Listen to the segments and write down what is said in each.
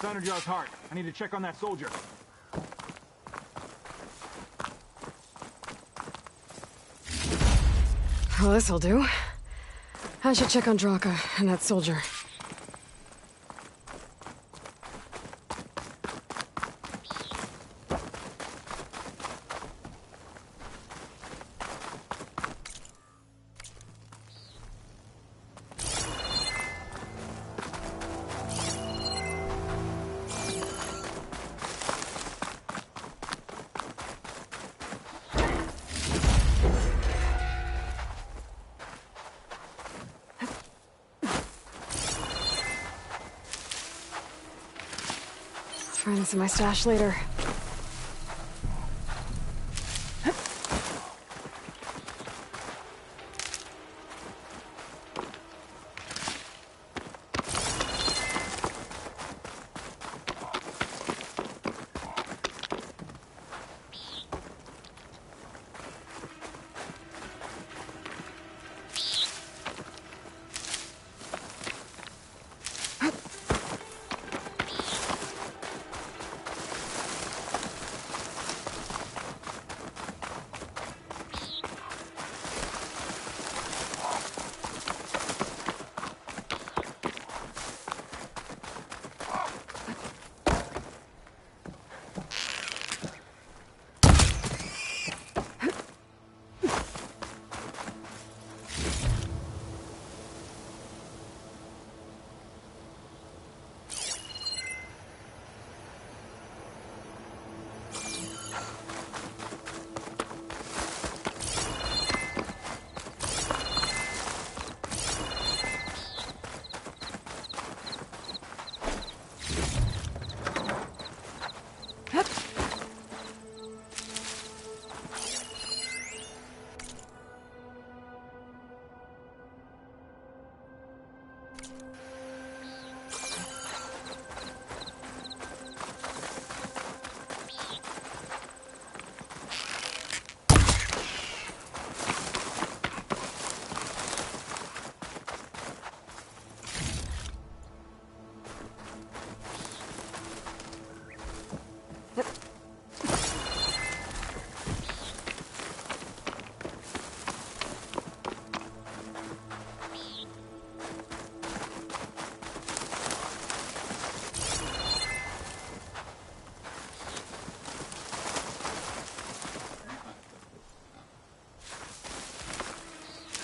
Thunderjaw's heart. I need to check on that soldier. Well, this'll do. I should check on Draka and that soldier. Find this in my stash later.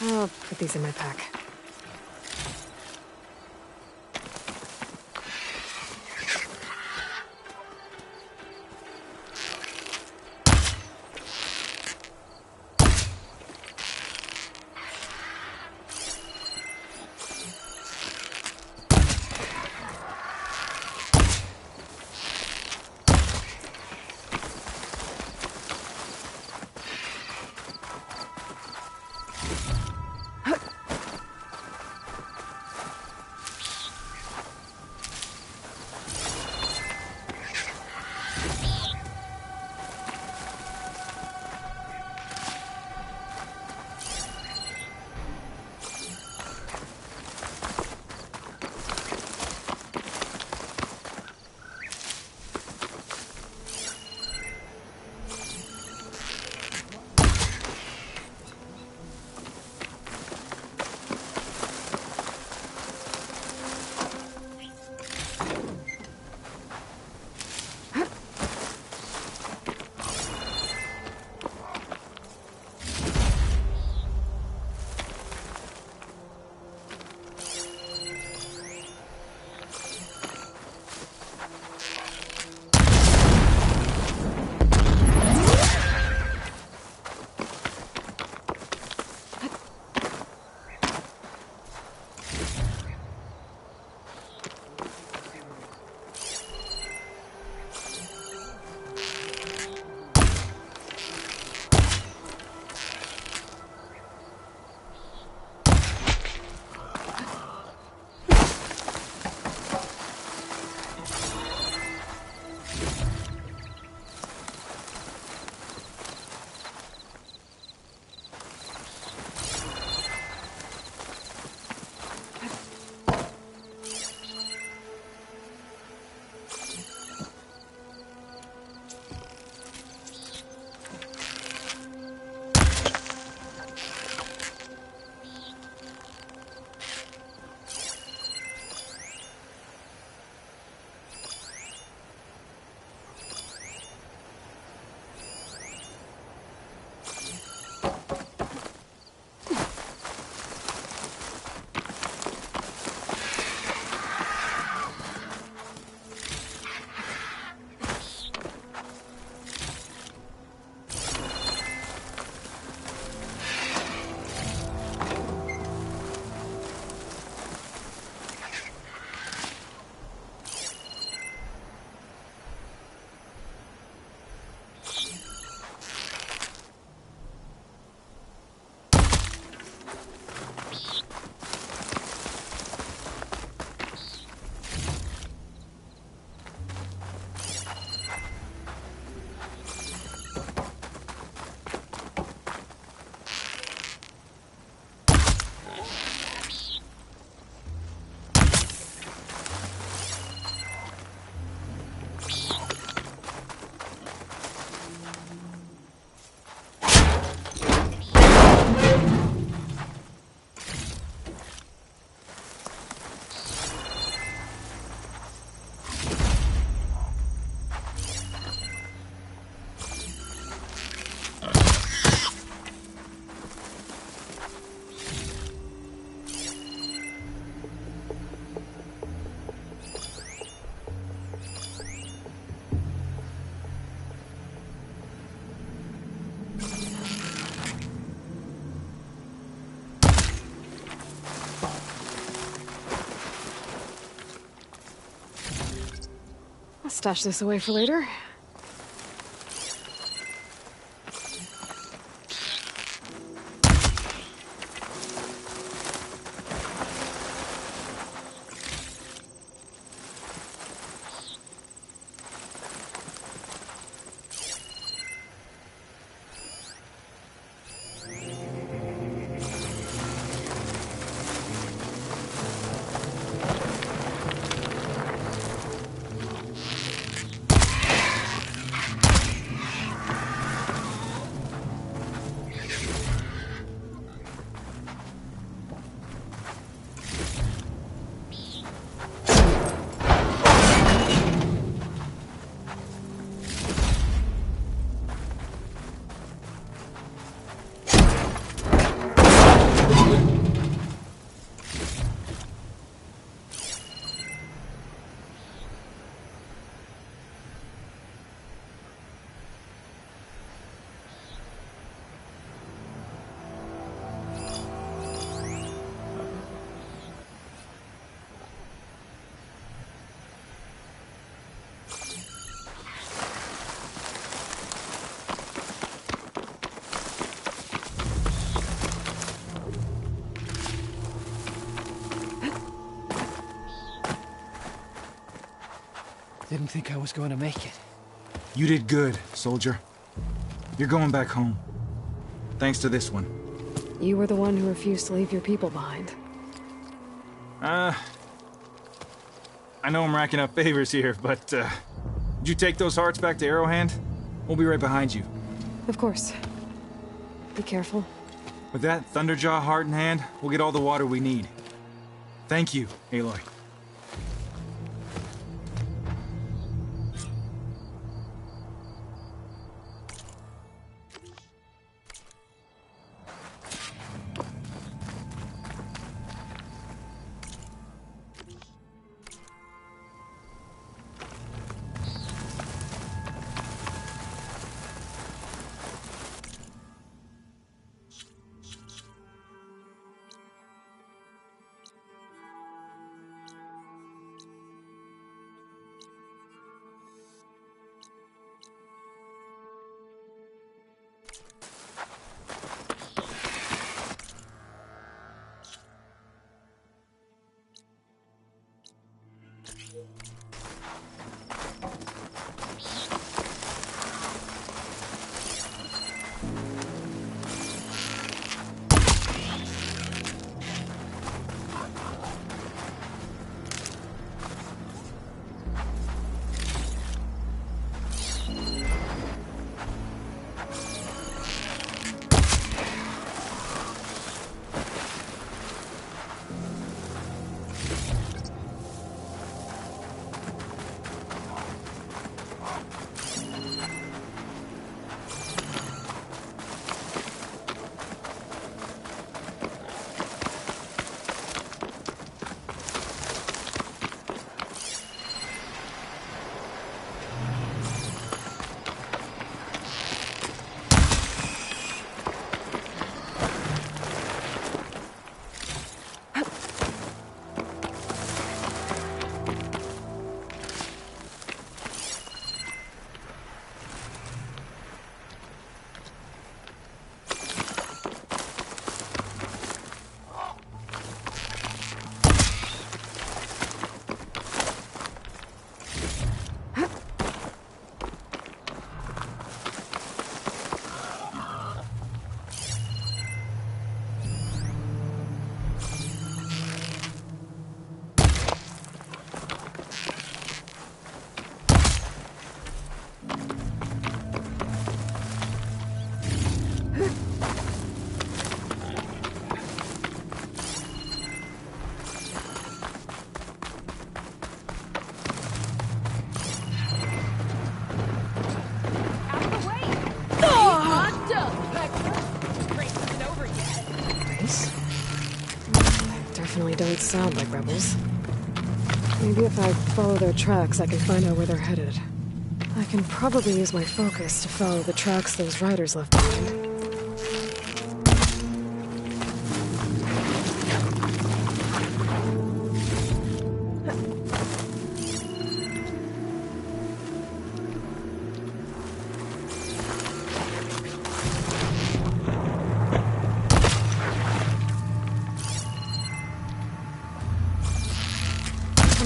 I'll put these in my pack. stash this away for later. Didn't think I was going to make it. You did good, soldier. You're going back home. Thanks to this one. You were the one who refused to leave your people behind. I know I'm racking up favors here, but, did you take those hearts back to Arrowhand? We'll be right behind you. Of course. Be careful. With that Thunderjaw heart in hand, we'll get all the water we need. Thank you, Aloy. Don't sound like rebels. Maybe if I follow their tracks, I can find out where they're headed. I can probably use my focus to follow the tracks those riders left behind.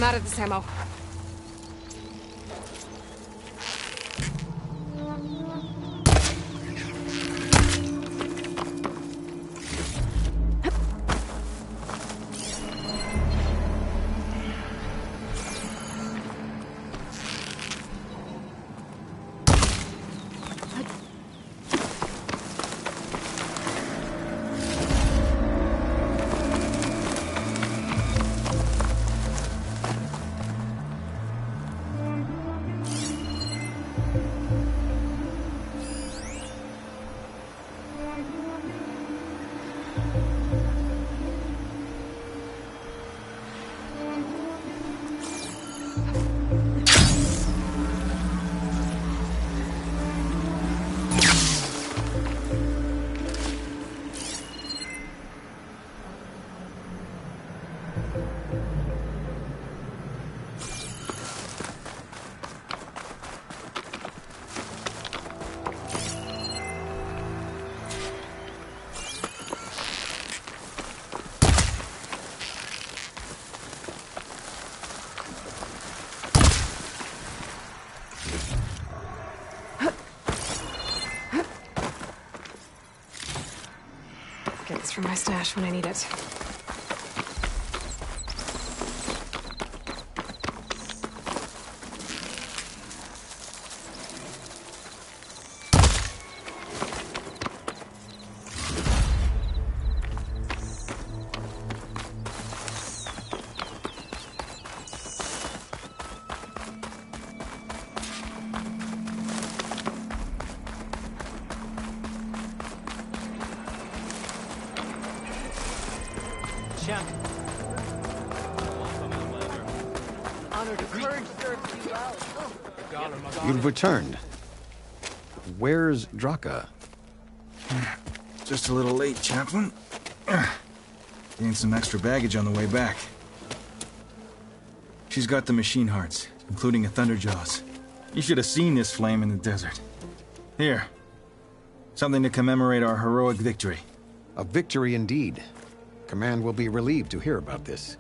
out of this ammo. Get this from my stash when I need it. You've returned. Where's Draka? Just a little late, Chaplain. Gained some extra baggage on the way back. She's got the machine hearts, including a Thunderjaws. You should have seen this flame in the desert. Here. Something to commemorate our heroic victory. A victory indeed. Command will be relieved to hear about this.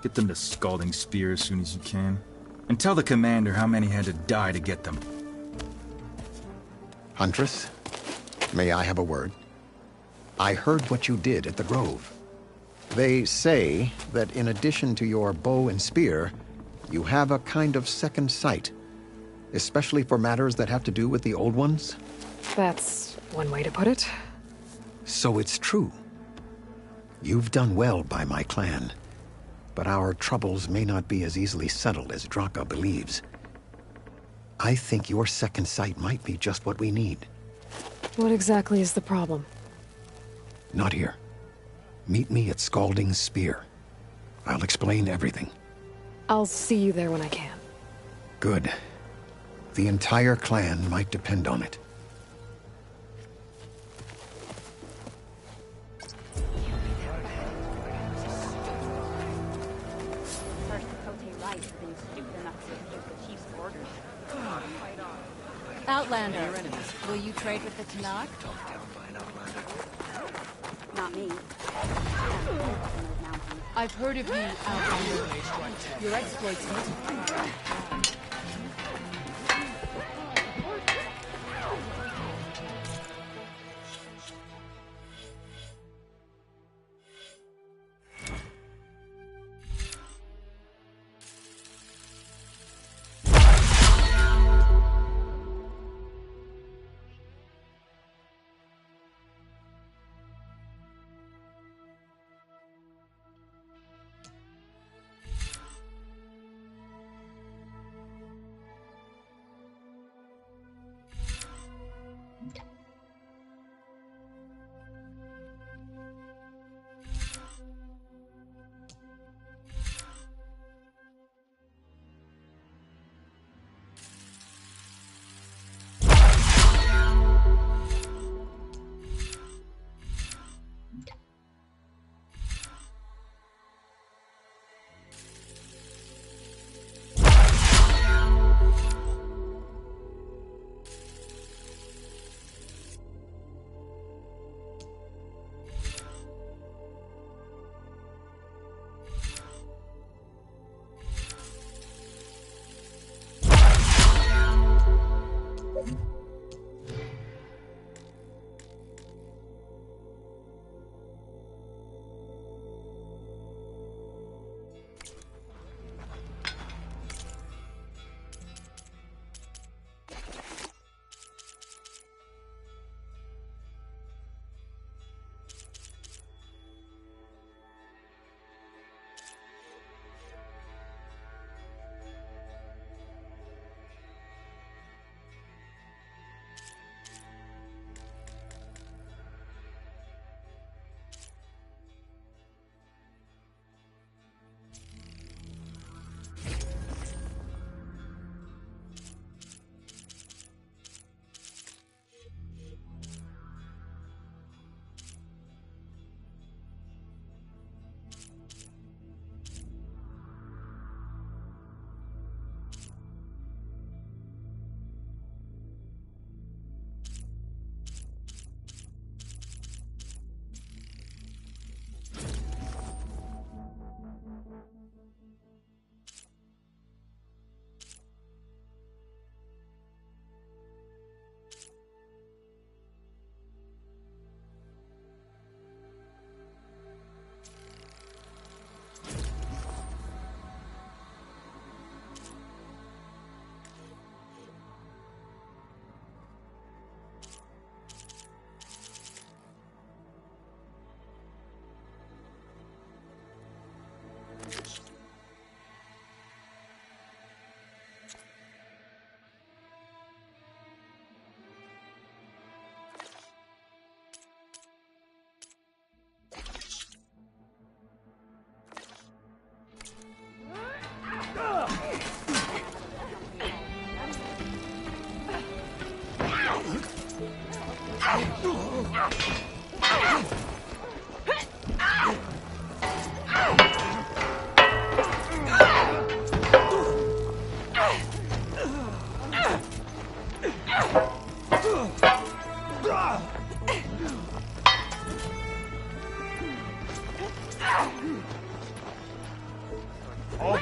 Get them to Scalding Spear as soon as you can. And tell the commander how many had to die to get them. Huntress, may I have a word? I heard what you did at the Grove. They say that in addition to your bow and spear, you have a kind of second sight, especially for matters that have to do with the old ones. That's one way to put it. So it's true. You've done well by my clan, but our troubles may not be as easily settled as Draka believes. I think your second sight might be just what we need. What exactly is the problem? Not here. Meet me at Scalding Spear. I'll explain everything. I'll see you there when I can. Good. The entire clan might depend on it. Outlander, will you trade with the Tanakh? Not me. I've heard of you, Outlander. Your exploits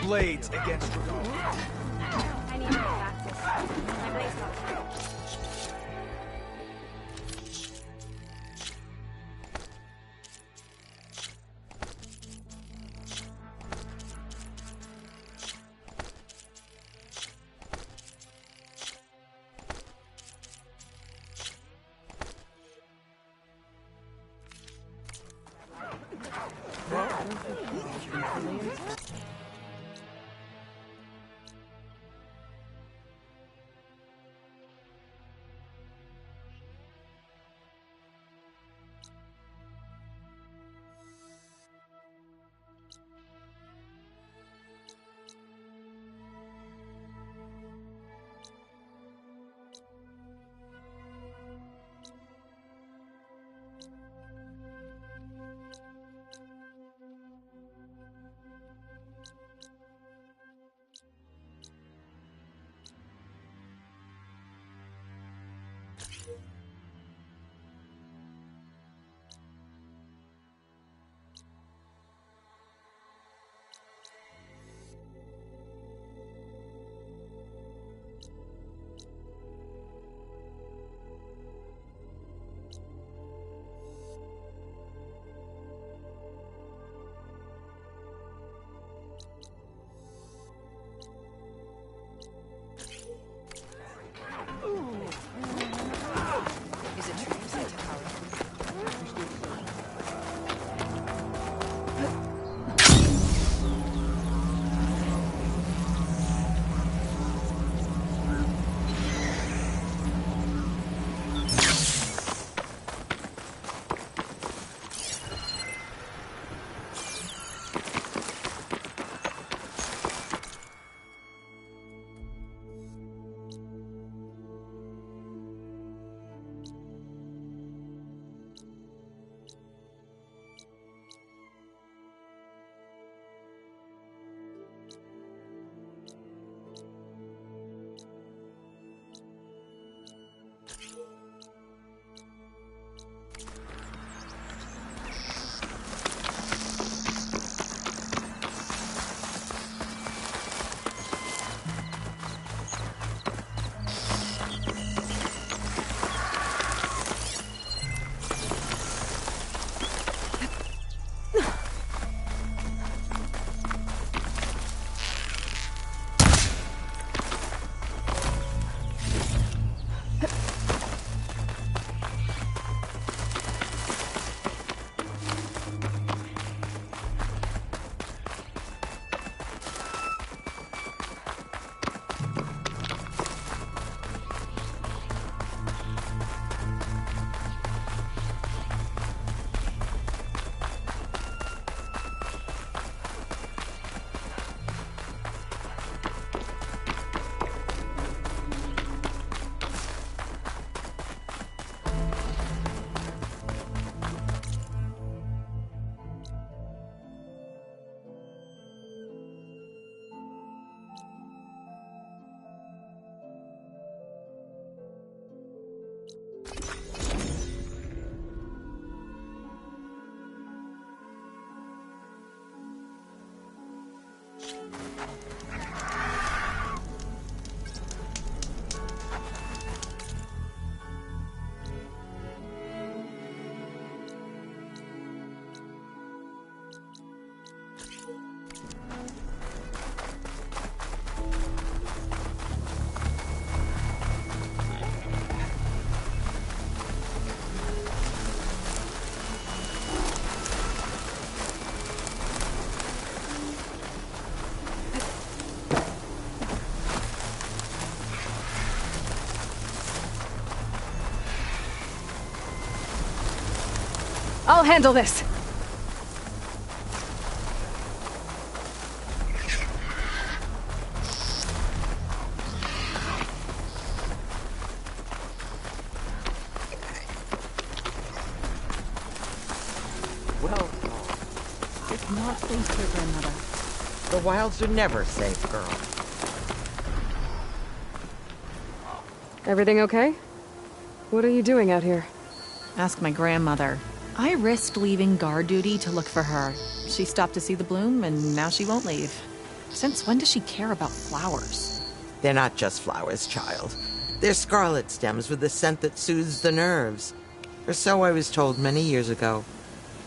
blades against Dragon. I need to get back to this. My blade's not here. Is it true you said to power? I'll handle this. Well, it's not safe here, Grandmother. The wilds are never safe, girl. Everything okay? What are you doing out here? Ask my grandmother. I risked leaving guard duty to look for her. She stopped to see the bloom, and now she won't leave. Since when does she care about flowers? They're not just flowers, child. They're scarlet stems with a scent that soothes the nerves. Or so I was told many years ago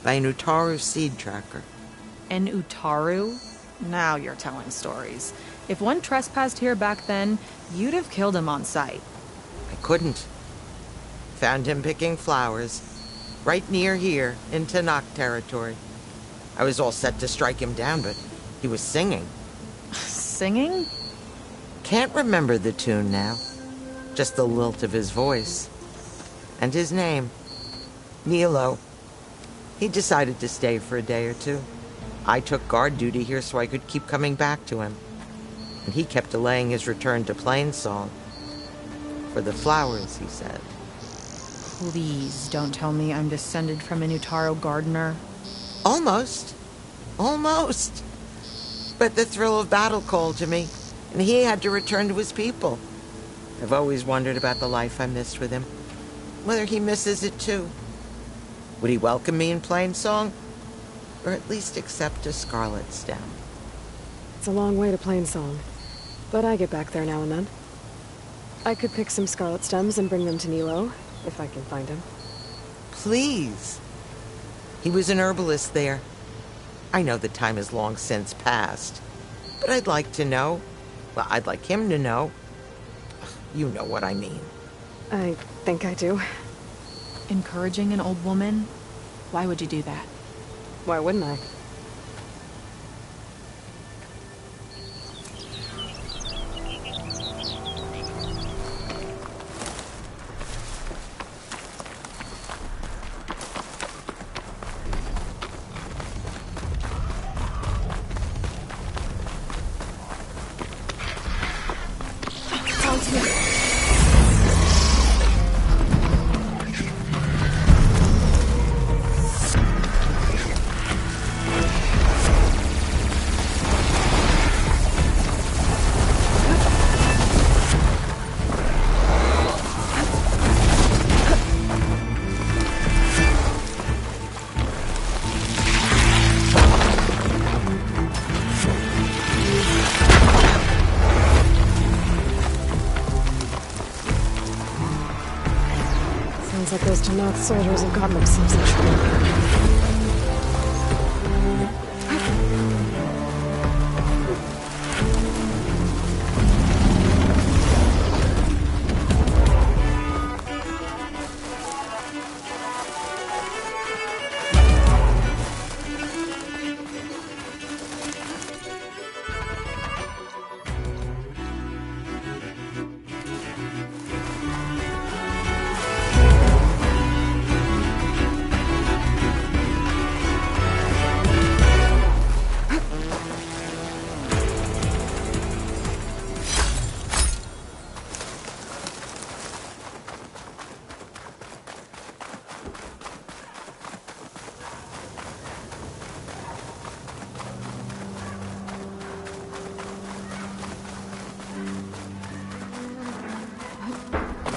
by an Utaru seed tracker. An Utaru? Now you're telling stories. If one trespassed here back then, you'd have killed him on sight. I couldn't. Found him picking flowers, right near here, in Tanakh territory. I was all set to strike him down, but he was singing. Singing? Can't remember the tune now. Just the lilt of his voice. And his name. Milo. He decided to stay for a day or two. I took guard duty here so I could keep coming back to him. And he kept delaying his return to Plainsong. For the flowers, he said. Please don't tell me I'm descended from an Utaru gardener. Almost. Almost. But the thrill of battle called to me, and he had to return to his people. I've always wondered about the life I missed with him. Whether he misses it too. Would he welcome me in Plainsong? Or at least accept a scarlet stem? It's a long way to Plainsong, but I get back there now and then. I could pick some scarlet stems and bring them to Nilo, if I can find him. Please. He was an herbalist there. I know the time has long since passed, but I'd like to know. Well, I'd like him to know. You know what I mean. I think I do. Encouraging an old woman? Why would you do that? Why wouldn't I? Sounds like those Tanakh soldiers have gotten themselves in trouble.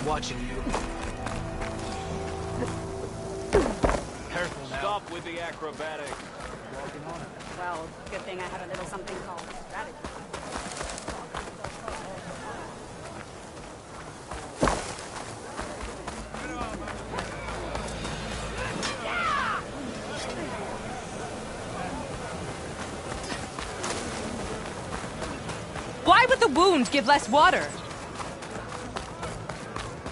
Watching you. Careful now. Stop with the acrobatic. Well, good thing I have a little something called strategy. Why would the wound give less water?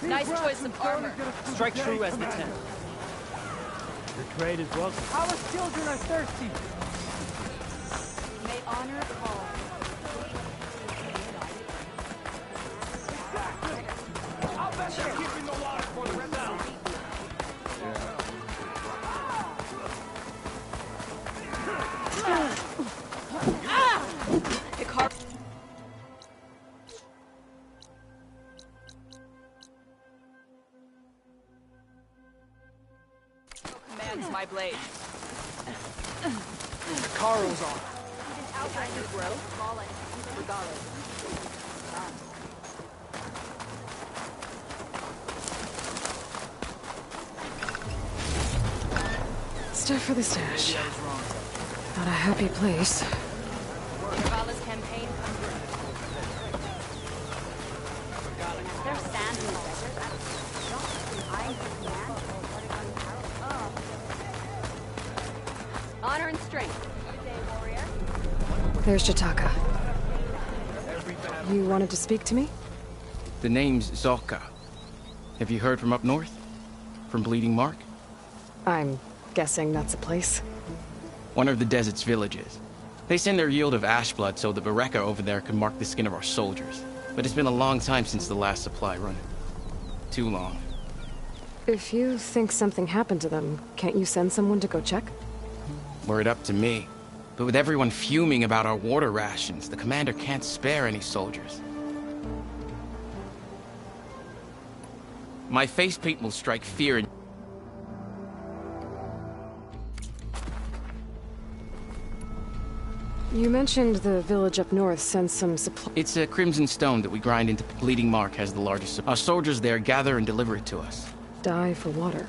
Nice choice of armor. Strike true as the 10. Your trade is welcome. Our children are thirsty. May honor call. I'll bet they're keeping the water for the rebels. The car. Commands my blade. Carl's on. Outside the growth, call it. Regardless. Stuff for the stash. Not a happy place. Regalla's campaign. Honor and strength. There's Jataka. You wanted to speak to me? The name's Zolka. Have you heard from up north? From Bleeding Mark? I'm guessing that's a place. One of the desert's villages. They send their yield of ash blood so the Bereka over there can mark the skin of our soldiers. But it's been a long time since the last supply run. Too long. If you think something happened to them, can't you send someone to go check? Were it up to me. But with everyone fuming about our water rations, the commander can't spare any soldiers. My face paint will strike fear in... You mentioned the village up north sends some supply. It's a crimson stone that we grind into Bleeding Mark has the largest. Our soldiers there gather and deliver it to us. Die for water.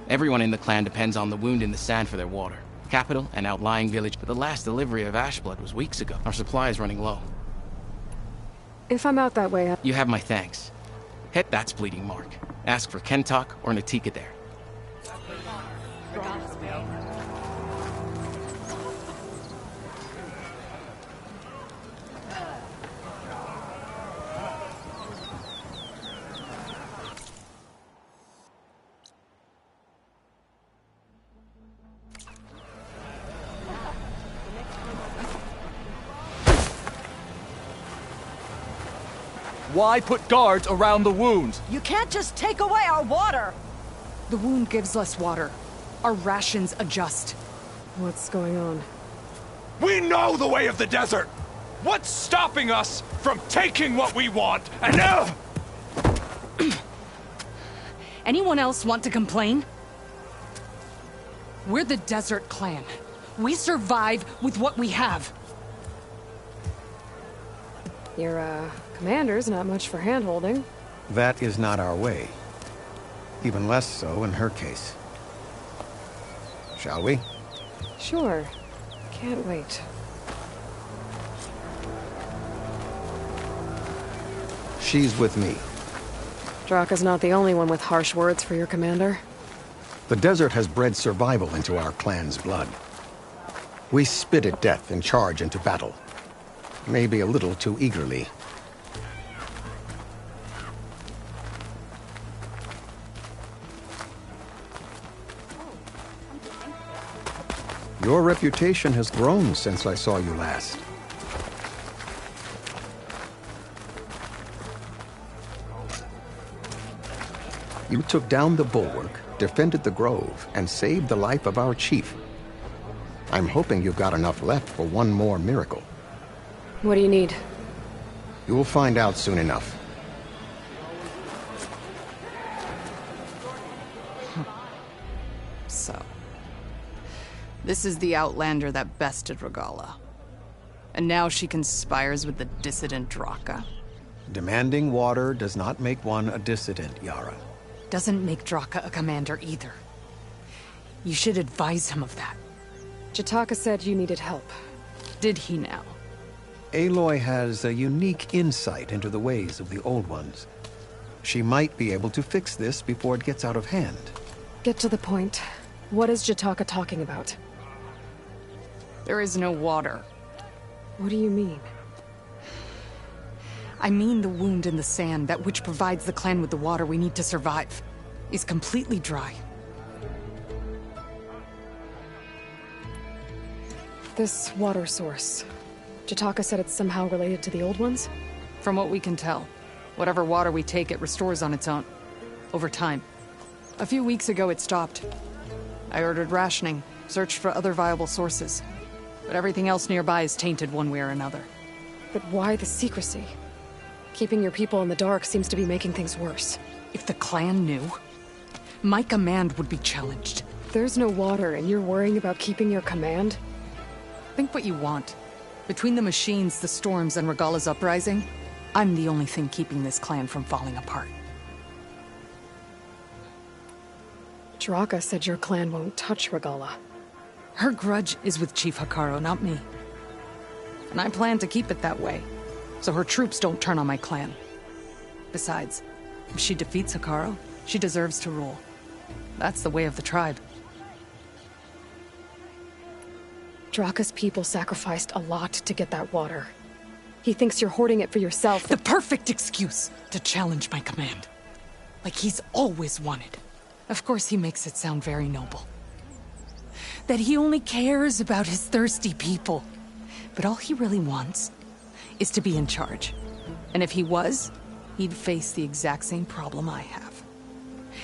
Everyone in the clan depends on the wound in the sand for their water. Capital and outlying village, but the last delivery of ash blood was weeks ago. Our supply is running low. If I'm out that way, You have my thanks. That's Bleeding Mark. Ask for Kentok or Natika there. Why put guards around the wounds? You can't just take away our water! The wound gives less water. Our rations adjust. what's going on? We know the way of the desert! What's stopping us from taking what we want? And now... Anyone else want to complain? We're the Desert Clan. We survive with what we have. Your, commander's not much for hand-holding. That is not our way. Even less so in her case. Shall we? Sure. Can't wait. She's with me. Draka's not the only one with harsh words for your commander. The desert has bred survival into our clan's blood. We spit at death and charge into battle. Maybe a little too eagerly. Your reputation has grown since I saw you last. You took down the bulwark, defended the grove, and saved the life of our chief. I'm hoping you've got enough left for one more miracle. What do you need? You'll find out soon enough. So, this is the Outlander that bested Regala. And now she conspires with the dissident Draka. Demanding water does not make one a dissident, Yara. Doesn't make Draka a commander either. You should advise him of that. Jataka said you needed help. Did he now? Aloy has a unique insight into the ways of the Old Ones. She might be able to fix this before it gets out of hand. Get to the point. What is Jataka talking about? There is no water. What do you mean? I mean the wound in the sand, that which provides the clan with the water we need to survive, is completely dry. This water source. Jataka said it's somehow related to the Old Ones? From what we can tell, whatever water we take, it restores on its own. Over time. A few weeks ago, it stopped. I ordered rationing, searched for other viable sources. But everything else nearby is tainted one way or another. But why the secrecy? Keeping your people in the dark seems to be making things worse. If the clan knew, my command would be challenged. There's no water and you're worrying about keeping your command? Think what you want. Between the machines, the storms, and Regala's uprising, I'm the only thing keeping this clan from falling apart. Draka said your clan won't touch Regala. Her grudge is with Chief Hekarro, not me. And I plan to keep it that way, so her troops don't turn on my clan. Besides, if she defeats Hekarro, She deserves to rule. That's the way of the tribe. Draka's people sacrificed a lot to get that water. He thinks you're hoarding it for yourself. The perfect excuse to challenge my command. Like he's always wanted. Of course he makes it sound very noble. That he only cares about his thirsty people. But all he really wants is to be in charge. And if he was, he'd face the exact same problem I have.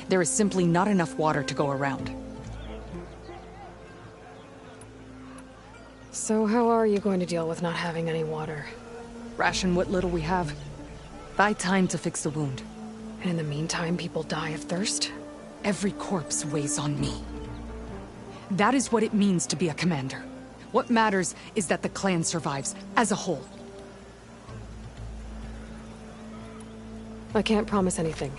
There is simply not enough water to go around. So how are you going to deal with not having any water? Ration what little we have. Buy time to fix the wound. And in the meantime, people die of thirst? Every corpse weighs on me. That is what it means to be a commander. What matters is that the clan survives, as a whole. I can't promise anything.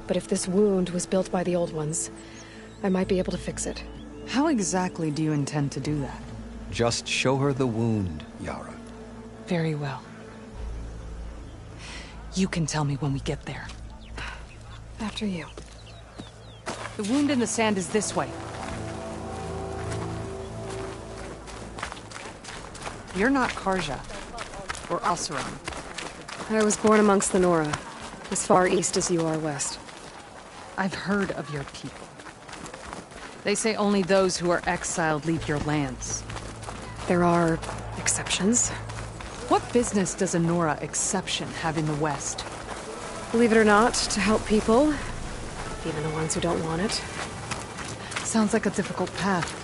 But if this wound was built by the old ones, I might be able to fix it. How exactly do you intend to do that? Just show her the wound, Yara. Very well. You can tell me when we get there. After you. The wound in the sand is this way. You're not Karja. Or Asuran. I was born amongst the Nora, as far east as you are west. I've heard of your people. They say only those who are exiled leave your lands. There are exceptions. What business does a Nora exception have in the West? Believe it or not, to help people, even the ones who don't want it. Sounds like a difficult path.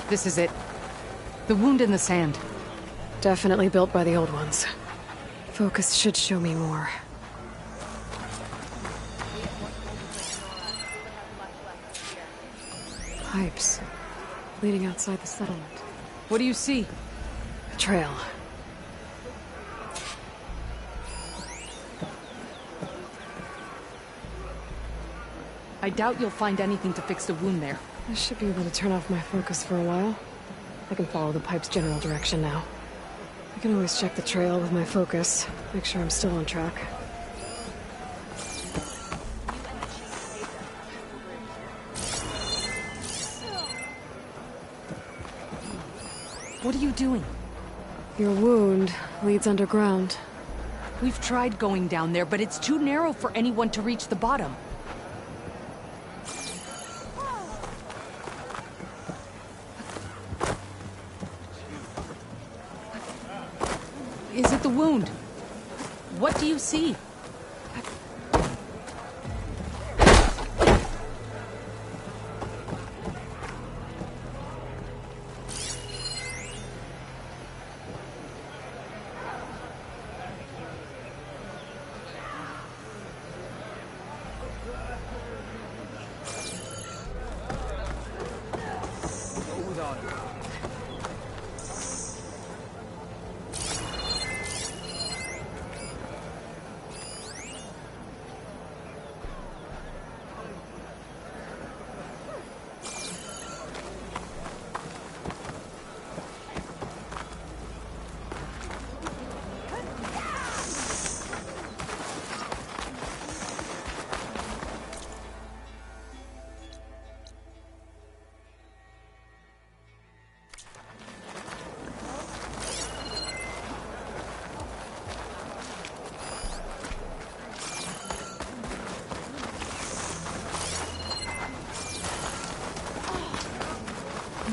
This is it. The wound in the sand. Definitely built by the old ones. Focus should show me more. Pipes. Leading outside the settlement. What do you see? A trail. I doubt you'll find anything to fix the wound there. I should be able to turn off my focus for a while. I can follow the pipe's general direction now. I can always check the trail with my focus, make sure I'm still on track. What are you doing? Your wound leads underground. We've tried going down there, but it's too narrow for anyone to reach the bottom. Is it the wound? What do you see?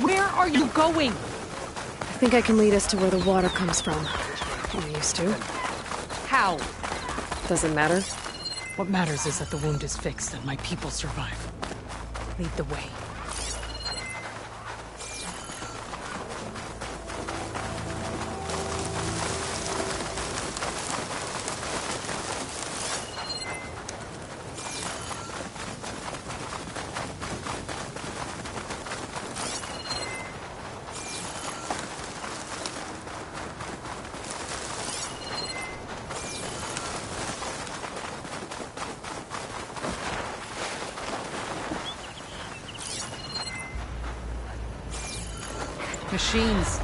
Where are you going? I think I can lead us to where the water comes from. I'm used to. How? Doesn't matter. What matters is that the wound is fixed and my people survive. Lead the way. Machines.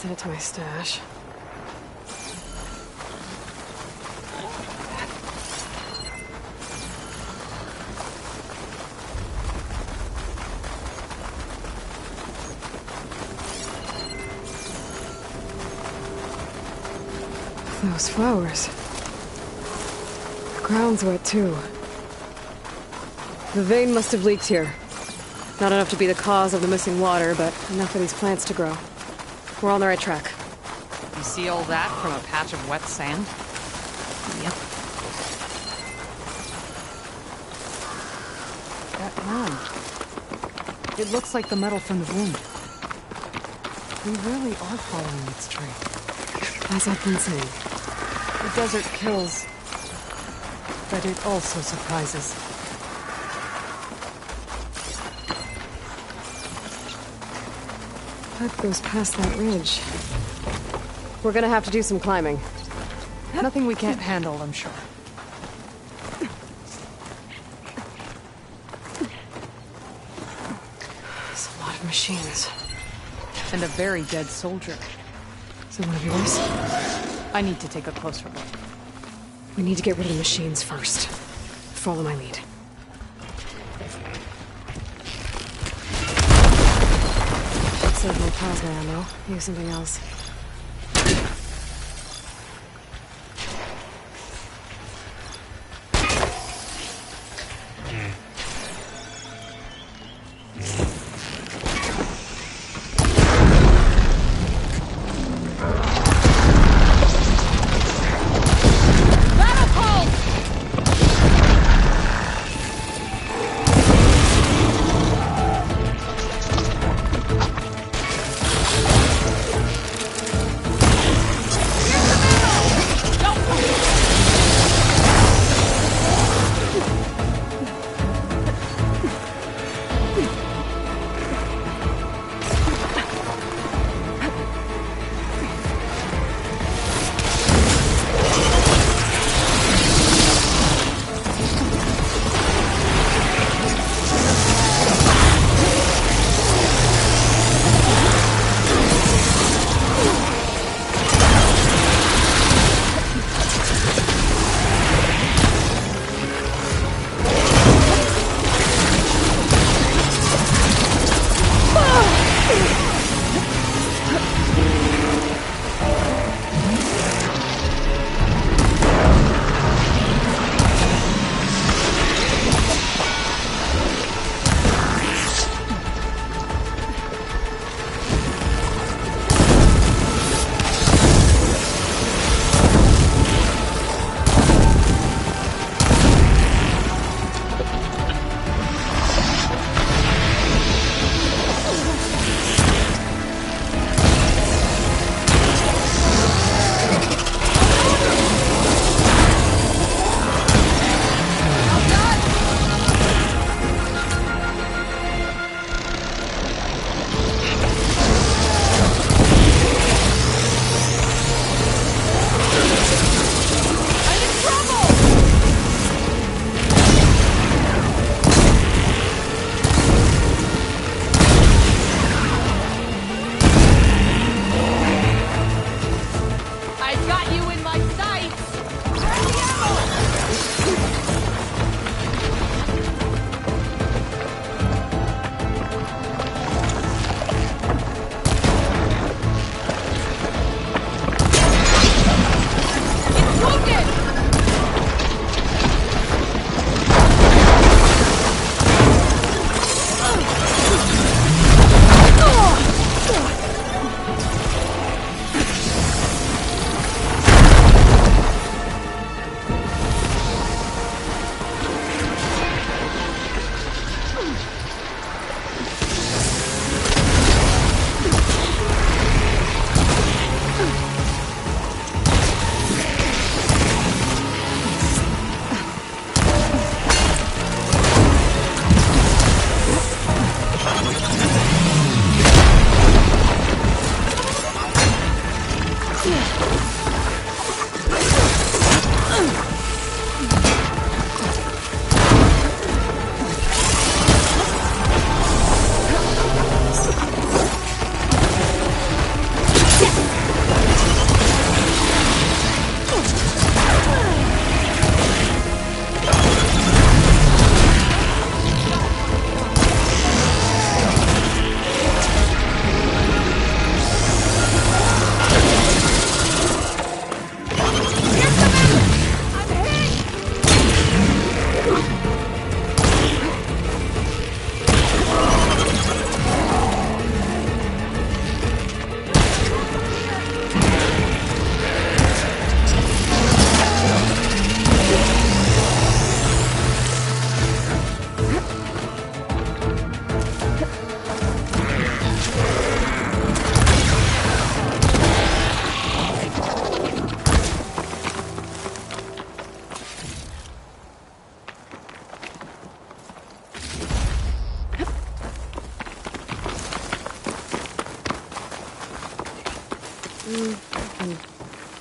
Send it to my stash. Those flowers. The ground's wet too. The vein must have leaked here. Not enough to be the cause of the missing water, but enough for these plants to grow. We're on the right track. You see all that from a patch of wet sand? Yep. That line. It looks like the metal from the wound. We really are following its trail. As I've been saying. The desert kills, but it also surprises. That goes past that ridge. We're gonna have to do some climbing. Nothing we can't handle, I'm sure. There's a lot of machines. And a very dead soldier. Is it one of yours? I need to take a closer look. We need to get rid of the machines first. Follow my lead. Save my plasma ammo. Use something else.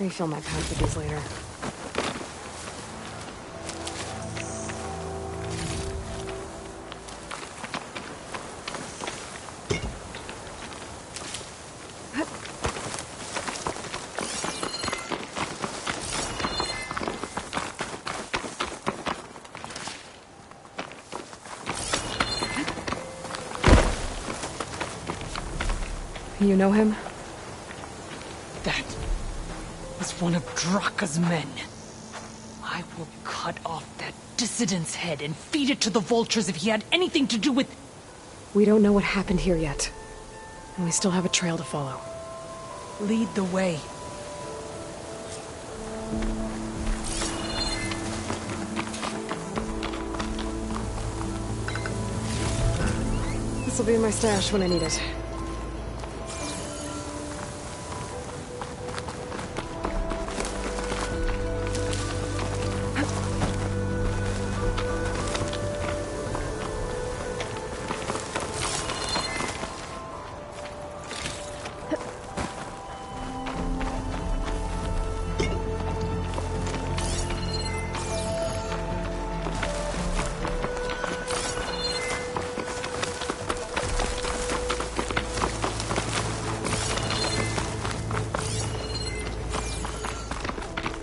Refill my packages later. You know him? That was one of Draka's men. I will cut off that dissident's head and feed it to the vultures if he had anything to do with... We don't know what happened here yet. And we still have a trail to follow. Lead the way. This'll be in my stash when I need it.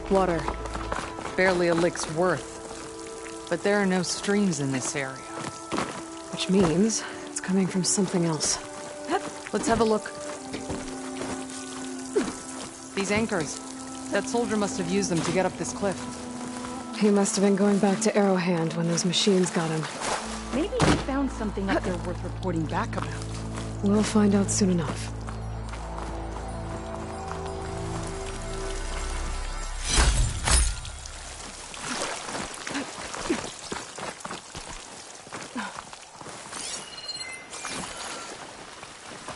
Water. Barely a lick's worth. But there are no streams in this area. Which means it's coming from something else. Let's have a look. These anchors. That soldier must have used them to get up this cliff. He must have been going back to Arrowhand when those machines got him. Maybe he found something up there worth reporting back about. We'll find out soon enough.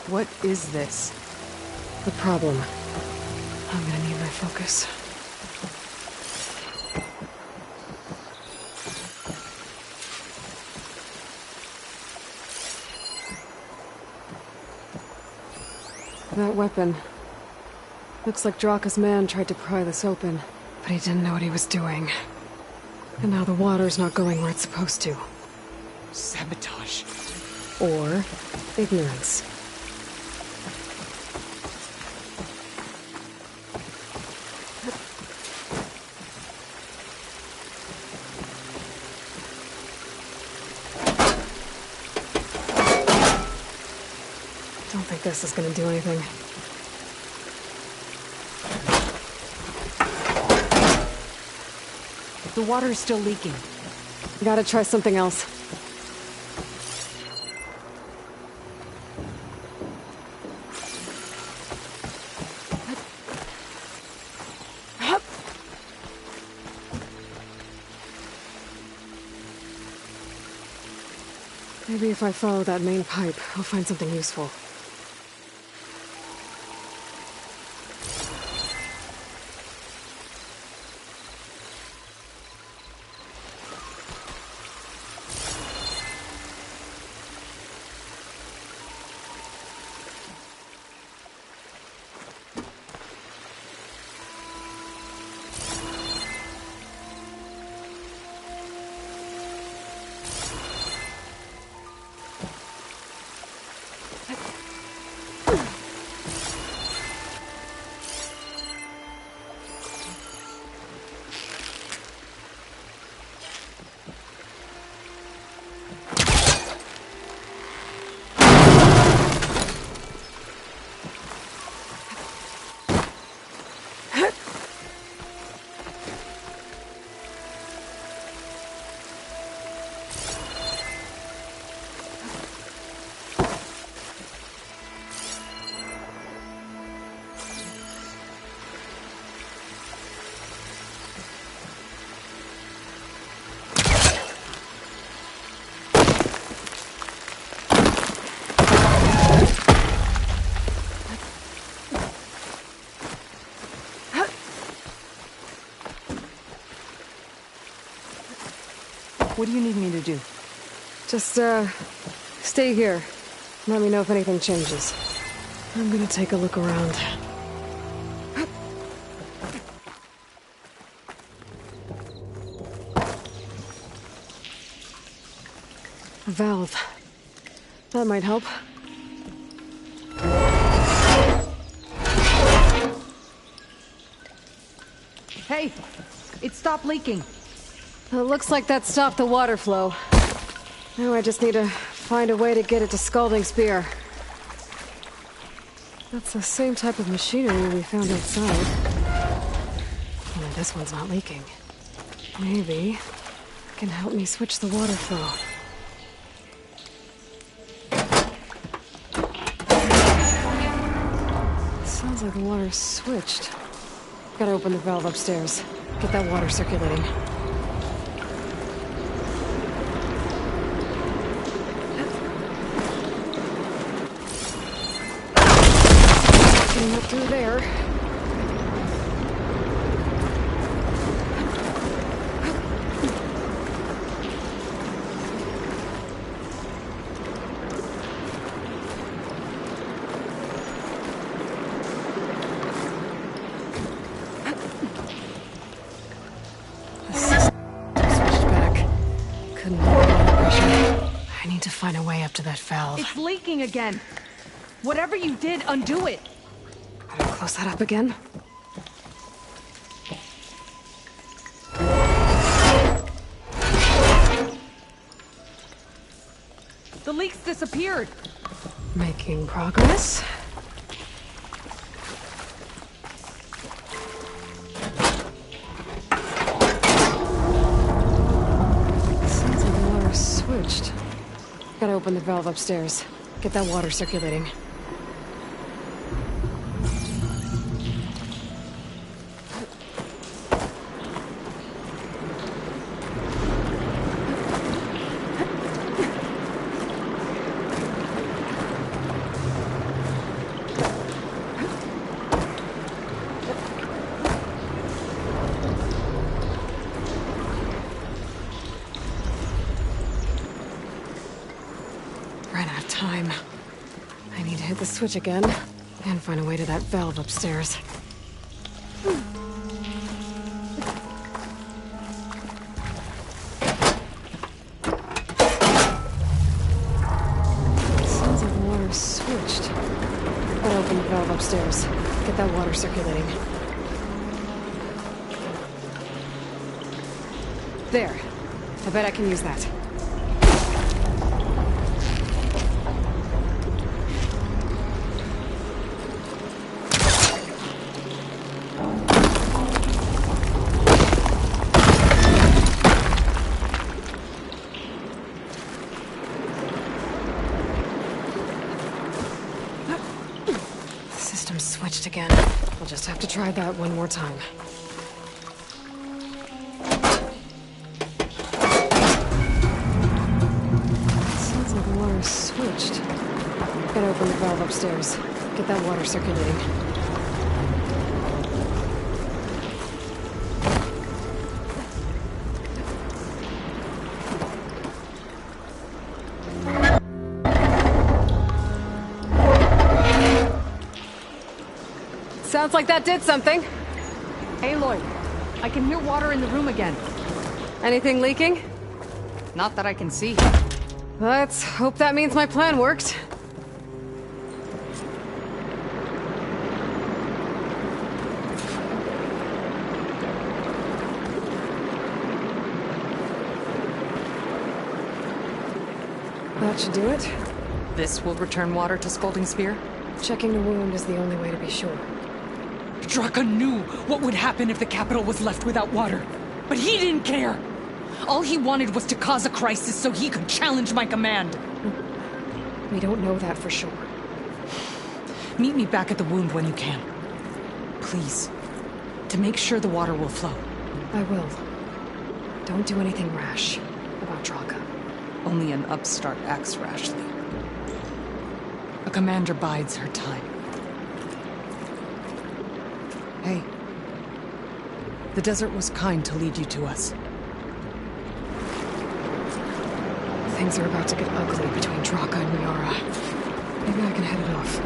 What is this? The problem. I'm gonna need my focus. That weapon. Looks like Draka's man tried to pry this open, but he didn't know what he was doing. And now the water's not going where it's supposed to. Sabotage. Or ignorance. Don't think this is gonna do anything. The water's still leaking. Gotta try something else. Maybe if I follow that main pipe, I'll find something useful. What do you need me to do? Just, stay here. Let me know if anything changes. I'm gonna take a look around. A valve. That might help. Hey! It stopped leaking. It looks like that stopped the water flow. Now I just need to find a way to get it to Scalding Spear. That's the same type of machinery we found outside. Only this one's not leaking. Maybe it can help me switch the water flow. It sounds like the water's switched. Gotta open the valve upstairs. Get that water circulating. Getting up through there. Find a way up to that valve. It's leaking again. Whatever you did, undo it. Gotta close that up again. The leak's disappeared. Making progress. Sounds like the water's switched. Gotta open the valve upstairs. Get that water circulating. The switch again, and find a way to that valve upstairs. Sounds like the water's switched. Gotta open the valve upstairs. Get that water circulating. There. I bet I can use that. Switched again. I'll just have to try that one more time. Sounds like the water's switched. Gotta open the valve upstairs. Get that water circulating. Sounds like that did something. Hey, Lloyd. I can hear water in the room again. Anything leaking? Not that I can see. Let's hope that means my plan worked. That should do it. This will return water to Scalding Spear? Checking the wound is the only way to be sure. Draka knew what would happen if the capital was left without water. But he didn't care! All he wanted was to cause a crisis so he could challenge my command. We don't know that for sure. Meet me back at the wound when you can. Please. To make sure the water will flow. I will. Don't do anything rash about Draka. Only an upstart acts rashly. A commander bides her time. Hey. The desert was kind to lead you to us. Things are about to get ugly between Draka and Miara. Maybe I can head it off.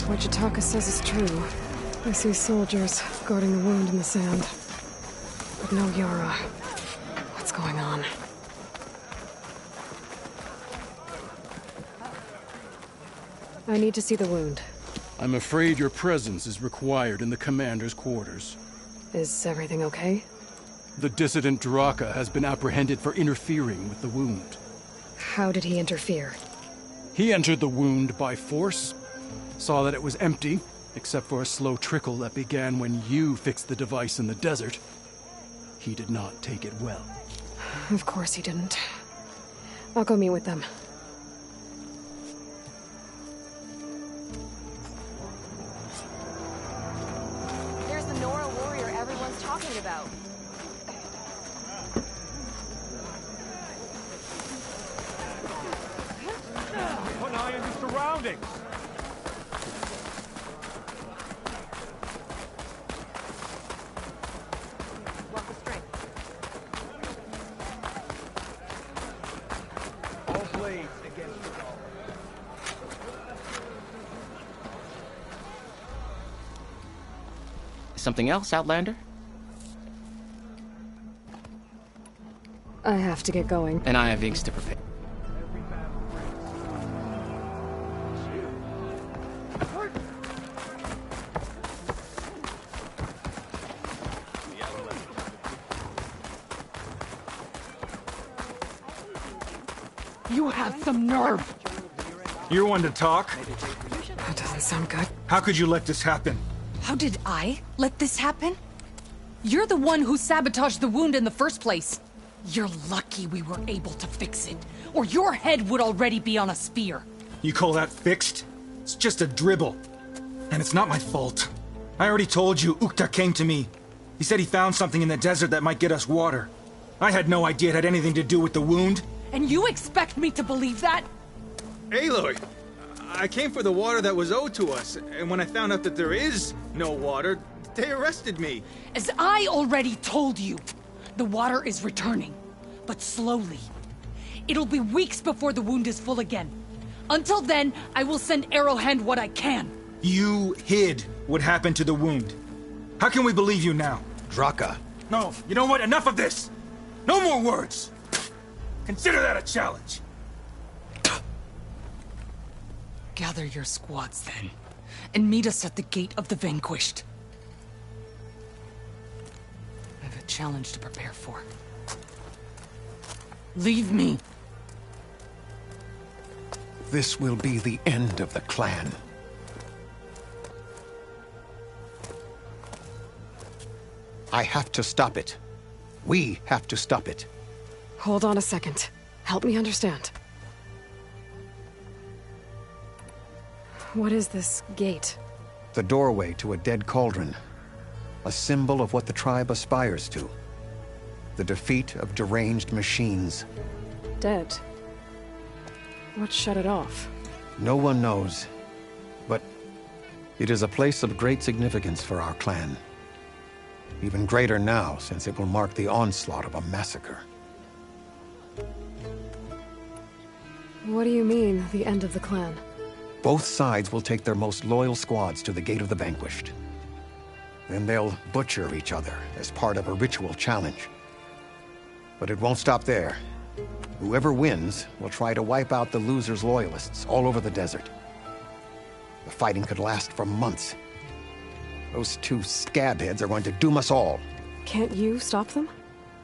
what Jataka says is true, I see soldiers guarding the wound in the sand. But no Yara. What's going on? I need to see the wound. I'm afraid your presence is required in the commander's quarters. Is everything okay? The dissident Draka has been apprehended for interfering with the wound. How did he interfere? He entered the wound by force, saw that it was empty, except for a slow trickle that began when you fixed the device in the desert. He did not take it well. Of course he didn't. I'll go meet with them. There's the Nora warrior everyone's talking about. Put an eye on the surroundings. Walk with strength. All blades against the wall. Something else, Outlander? I have to get going. And I have inks to prepare. You have some nerve! You're one to talk. That doesn't sound good. How could you let this happen? How did I let this happen? You're the one who sabotaged the wound in the first place. You're lucky we were able to fix it, or your head would already be on a spear. You call that fixed? It's just a dribble. And it's not my fault. I already told you, Ukta came to me. He said he found something in the desert that might get us water. I had no idea it had anything to do with the wound. And you expect me to believe that? Aloy, I came for the water that was owed to us, and when I found out that there is no water, they arrested me. As I already told you, the water is returning, but slowly. It'll be weeks before the wound is full again. Until then, I will send Arrowhand what I can. You hid what happened to the wound. How can we believe you now? Draka. No, you know what? Enough of this! No more words! Consider that a challenge! Gather your squads then, and meet us at the Gate of the Vanquished. I have a challenge to prepare for. Leave me. This will be the end of the clan. I have to stop it. We have to stop it. Hold on a second. Help me understand. What is this gate? The doorway to a dead cauldron. A symbol of what the tribe aspires to. The defeat of deranged machines. Dead. What shut it off? No one knows. But it is a place of great significance for our clan. Even greater now, since it will mark the onslaught of a massacre. What do you mean, the end of the clan? Both sides will take their most loyal squads to the Gate of the Vanquished. Then they'll butcher each other as part of a ritual challenge. But it won't stop there. Whoever wins will try to wipe out the loser's loyalists all over the desert. The fighting could last for months. Those two scabheads are going to doom us all. Can't you stop them?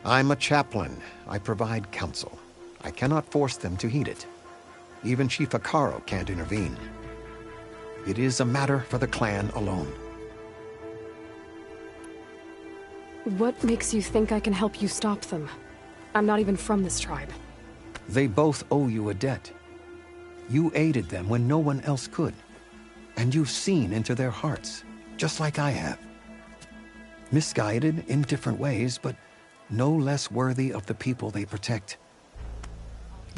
I'm a chaplain. I provide counsel. I cannot force them to heed it. Even Chief Akaro can't intervene. It is a matter for the clan alone. What makes you think I can help you stop them? I'm not even from this tribe. They both owe you a debt. You aided them when no one else could. And you've seen into their hearts, just like I have. Misguided in different ways, but no less worthy of the people they protect.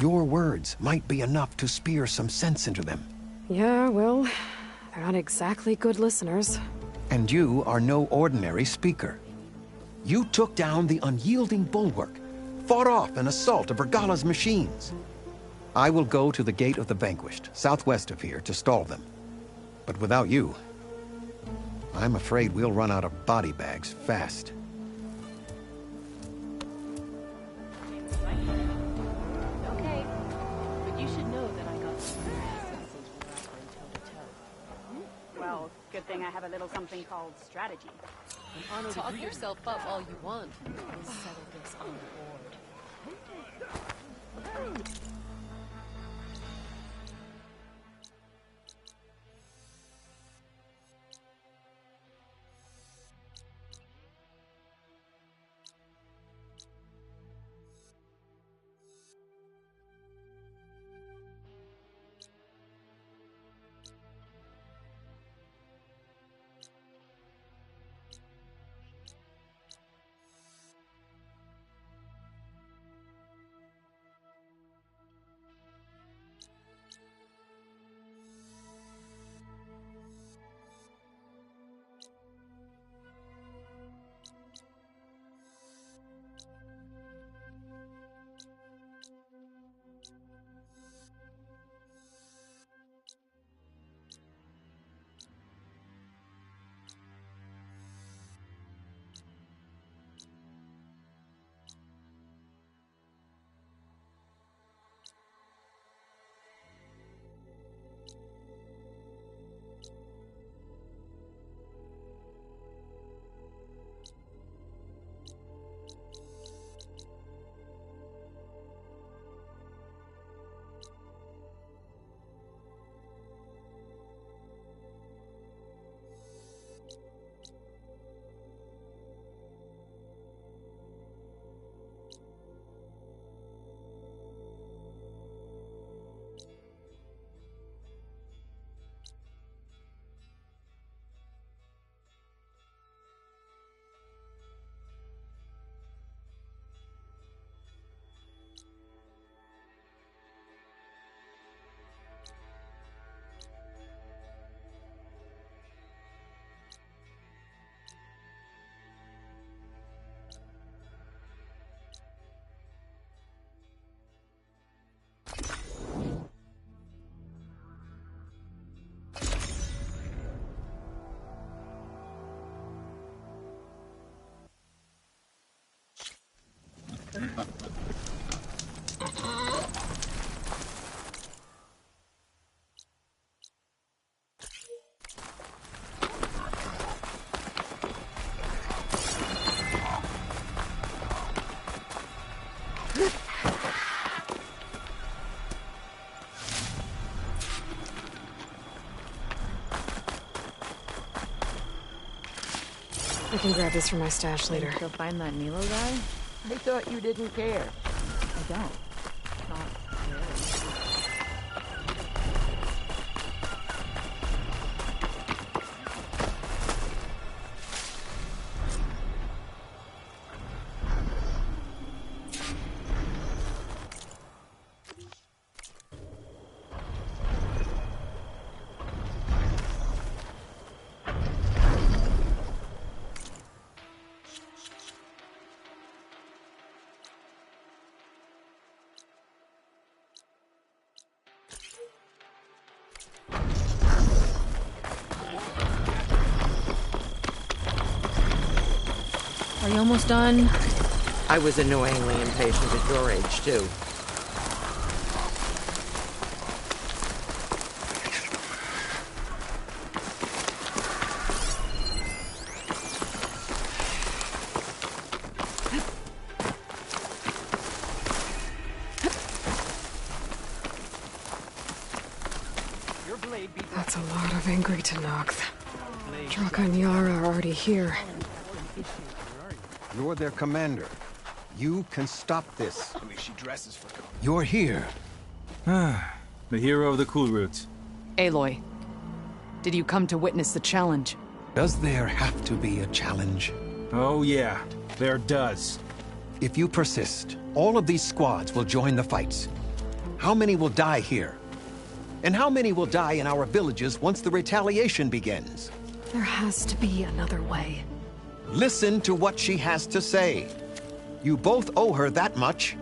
Your words might be enough to spear some sense into them. Yeah, well, they're not exactly good listeners. And you are no ordinary speaker. You took down the unyielding bulwark, fought off an assault of Regala's machines. I will go to the Gate of the Vanquished, southwest of here, to stall them. But without you, I'm afraid we'll run out of body bags fast. Okay, but you should know that I got some since we're offering toe-to-toe. Well, good thing I have a little something called strategy. Talk yourself up all you want. We'll settle this on board. I can grab this from my stash later. Go find that Milo guy? I thought you didn't care. I don't. Not really. Are you almost done? I was annoyingly impatient at your age, too. That's a lot of angry Tenakth. Draka and Yara are already here. You're their commander. You can stop this. At least she dresses for comedy. You're here. The hero of the cool routes. Aloy, did you come to witness the challenge? Does there have to be a challenge? Oh yeah, there does. If you persist, all of these squads will join the fights. How many will die here? And how many will die in our villages once the retaliation begins? There has to be another way. Listen to what she has to say. You both owe her that much.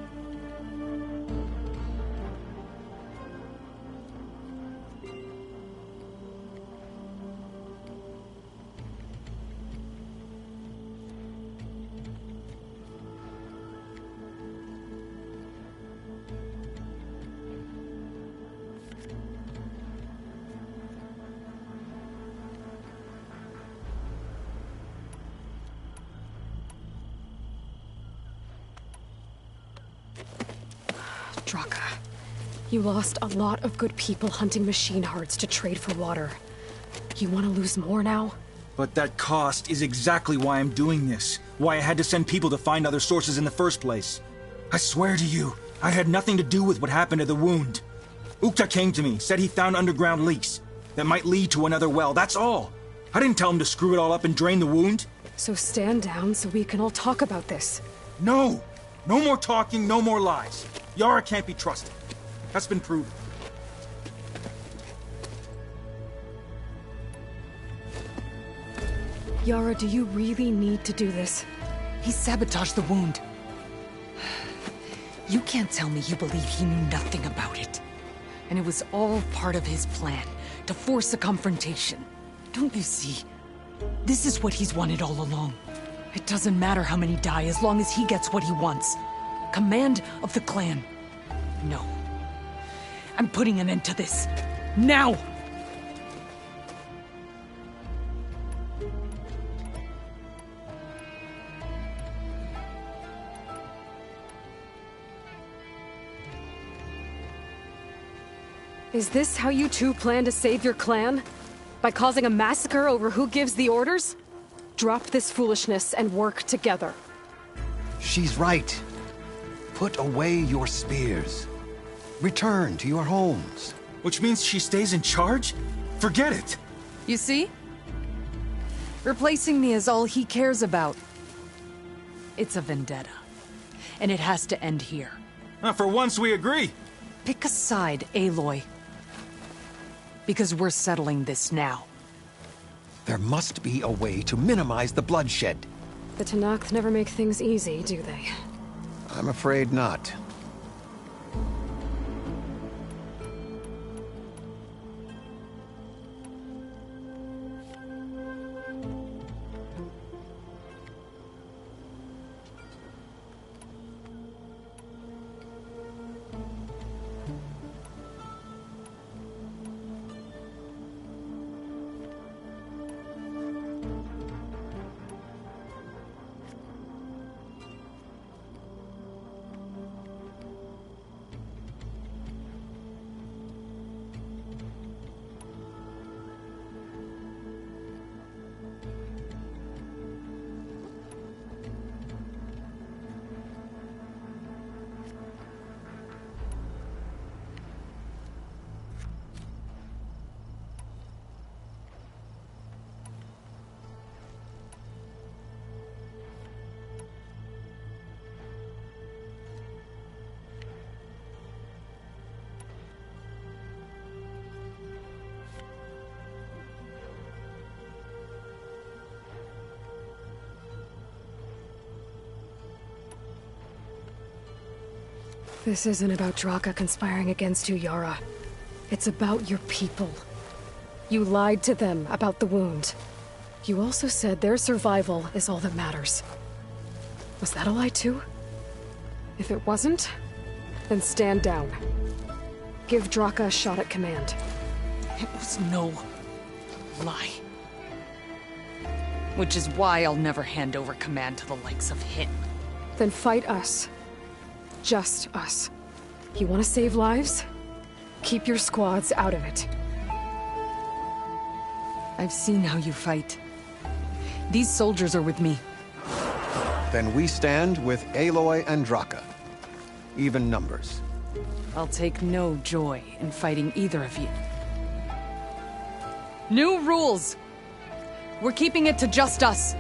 You lost a lot of good people hunting machine hearts to trade for water. You want to lose more now? But that cost is exactly why I'm doing this. Why I had to send people to find other sources in the first place. I swear to you, I had nothing to do with what happened to the wound. Ukta came to me, said he found underground leaks that might lead to another well, that's all. I didn't tell him to screw it all up and drain the wound. So stand down so we can all talk about this. No! No more talking, no more lies. Yara can't be trusted. That's been proven. Yara, do you really need to do this? He sabotaged the wound. You can't tell me you believe he knew nothing about it. And it was all part of his plan, to force a confrontation. Don't you see? This is what he's wanted all along. It doesn't matter how many die as long as he gets what he wants. Command of the clan. No. I'm putting an end to this. Now! Is this how you two plan to save your clan? By causing a massacre over who gives the orders? Drop this foolishness and work together. She's right. Put away your spears. Return to your homes. Which means she stays in charge? Forget it! You see? Replacing me is all he cares about. It's a vendetta. And it has to end here. For once we agree. Pick a side, Aloy. Because we're settling this now. There must be a way to minimize the bloodshed. The Tanakh never make things easy, do they? I'm afraid not. This isn't about Draka conspiring against you, Yara. It's about your people. You lied to them about the wound. You also said their survival is all that matters. Was that a lie too? If it wasn't, then stand down. Give Draka a shot at command. It was no lie. Which is why I'll never hand over command to the likes of him. Then fight us. Just us. You want to save lives? Keep your squads out of it. I've seen how you fight. These soldiers are with me. Then we stand with Aloy and Draka. Even numbers. I'll take no joy in fighting either of you. New rules! We're keeping it to just us.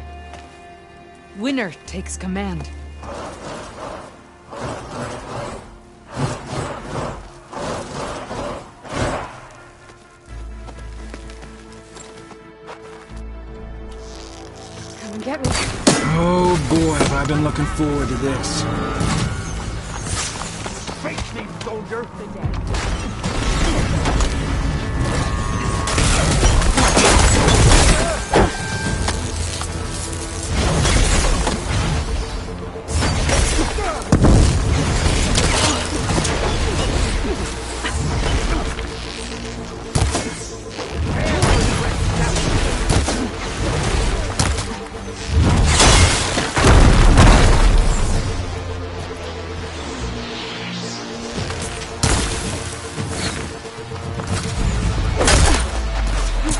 Winner takes command. Come and get me. Oh boy, have I been looking forward to this. Face me, soldier!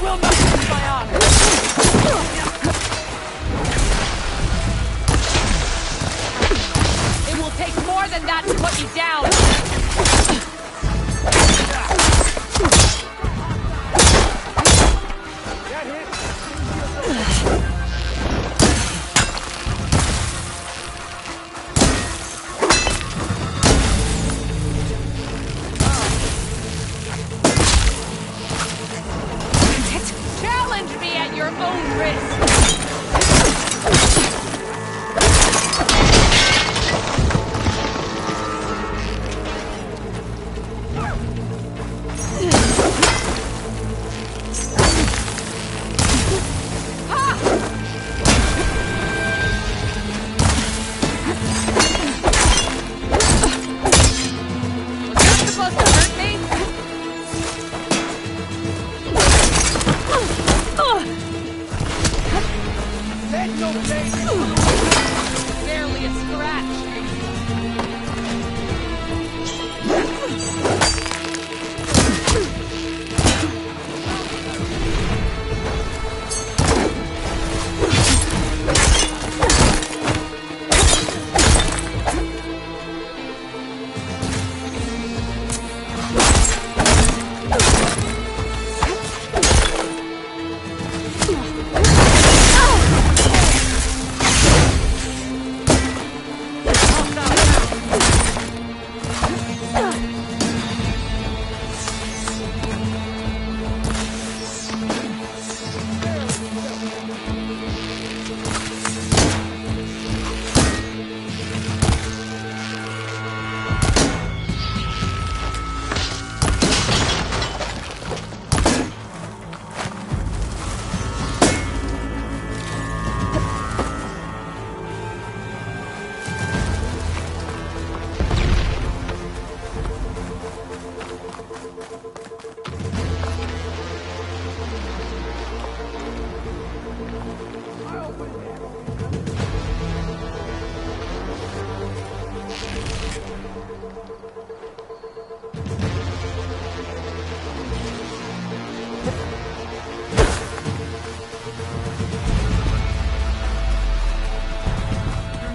will not lose my honor! It will take more than that to put you down! Challenge me at your own risk! Barely a scratch.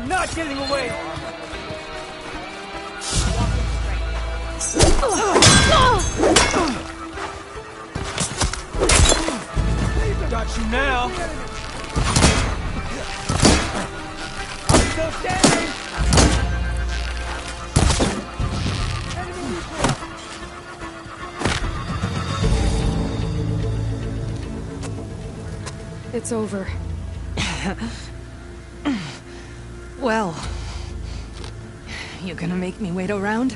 Not getting away! Got you now! I'm still standing! It's over. Well, you gonna make me wait around?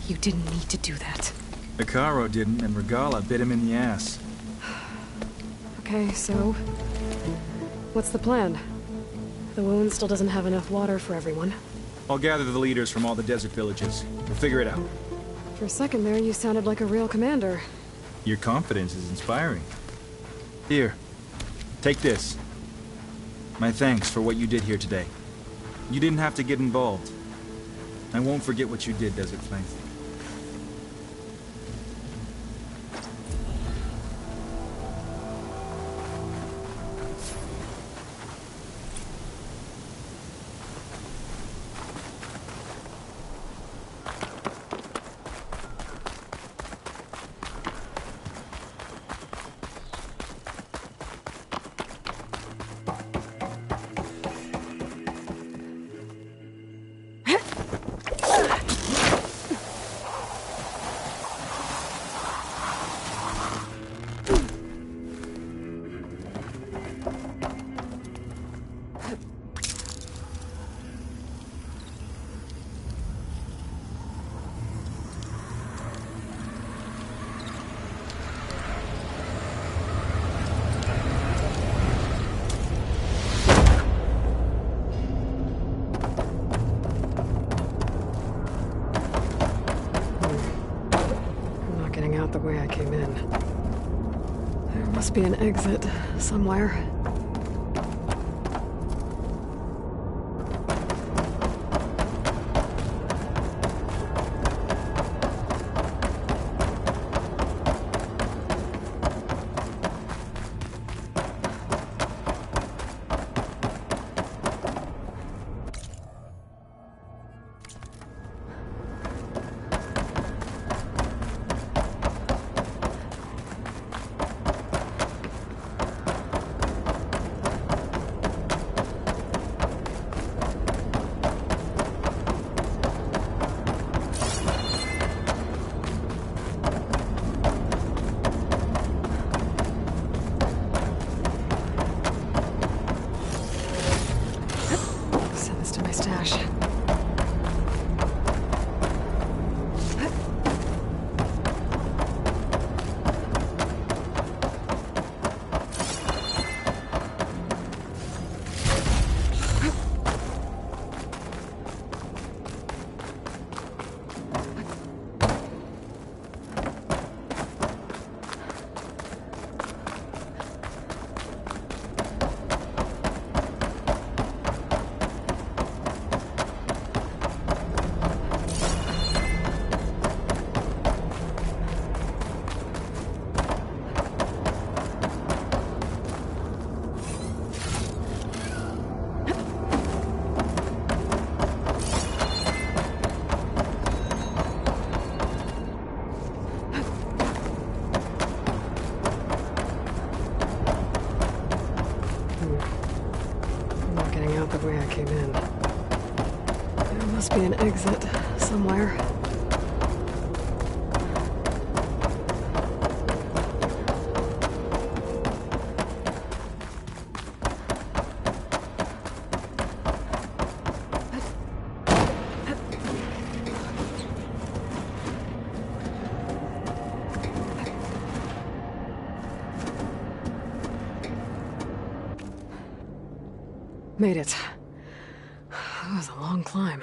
You didn't need to do that. Icaro didn't, and Regala bit him in the ass. Okay, so... what's the plan? The wound still doesn't have enough water for everyone. I'll gather the leaders from all the desert villages. We'll figure it out. For a second there, you sounded like a real commander. Your confidence is inspiring. Here, take this. My thanks for what you did here today. You didn't have to get involved. I won't forget what you did, Desert Flame. must be an exit somewhere. Must be an exit somewhere. Made it. That was a long climb.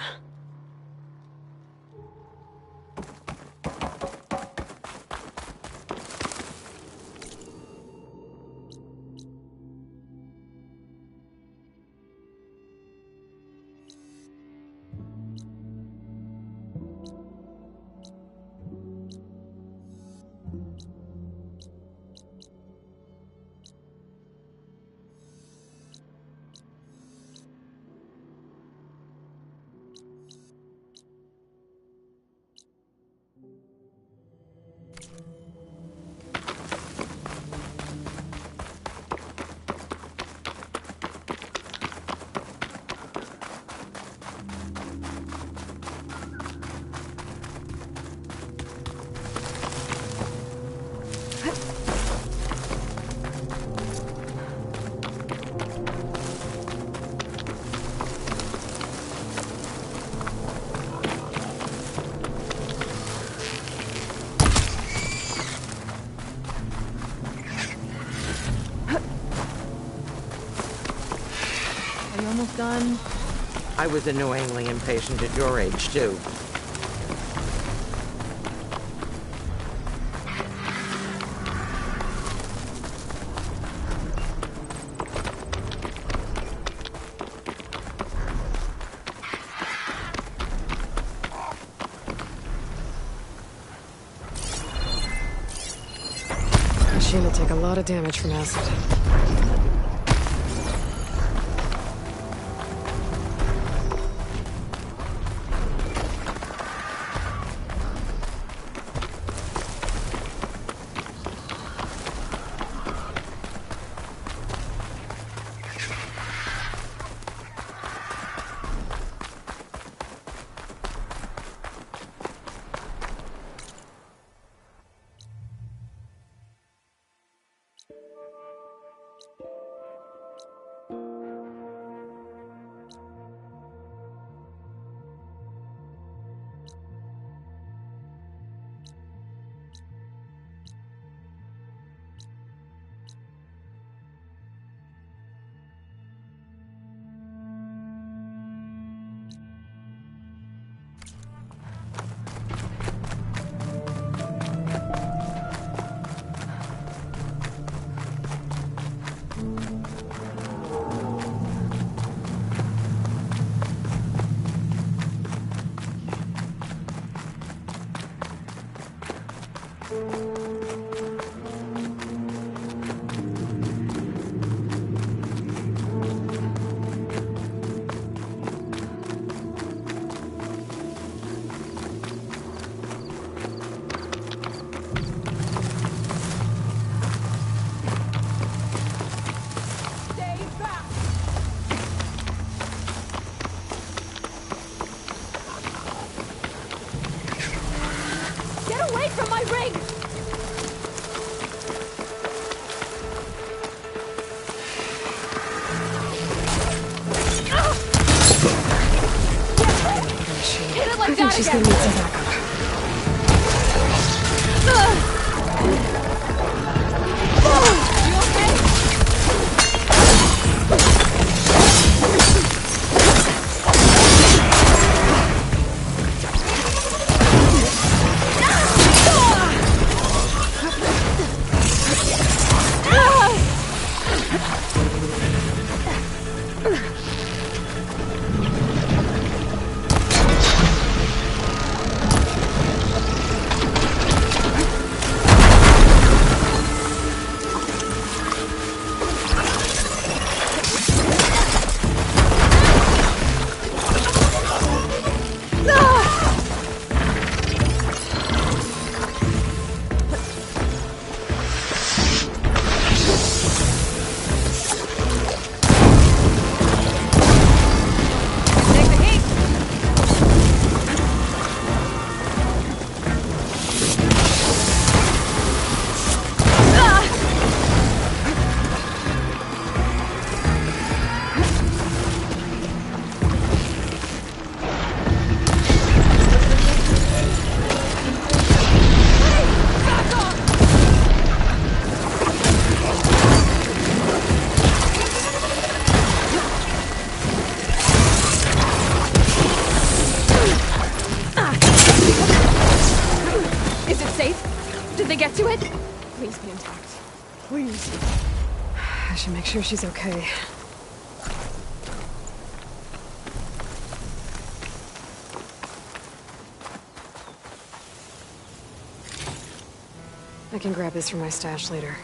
Done. I was annoyingly impatient at your age, too. Machine will take a lot of damage from acid. She's gonna need some backup. Make sure she's okay. I can grab this from my stash later.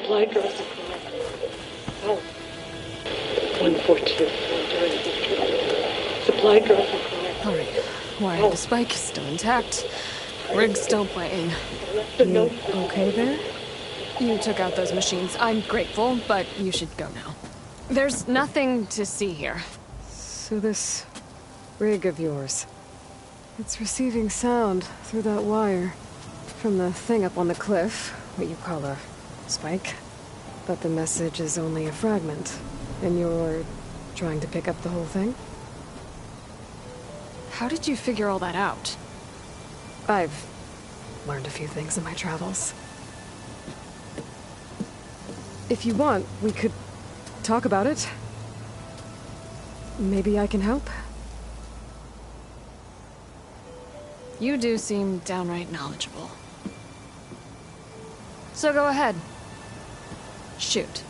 Supply drop. Oh. 142. Supply drop. Alright. Wire the spike is still intact. Rig's still playing. You okay there? You took out those machines. I'm grateful, but you should go now. There's nothing to see here. So this rig of yours, it's receiving sound through that wire from the thing up on the cliff, what you call a spike. But the message is only a fragment, and you're trying to pick up the whole thing? How did you figure all that out? I've learned a few things in my travels. If you want, we could talk about it. Maybe I can help? You do seem downright knowledgeable. So go ahead. Shoot.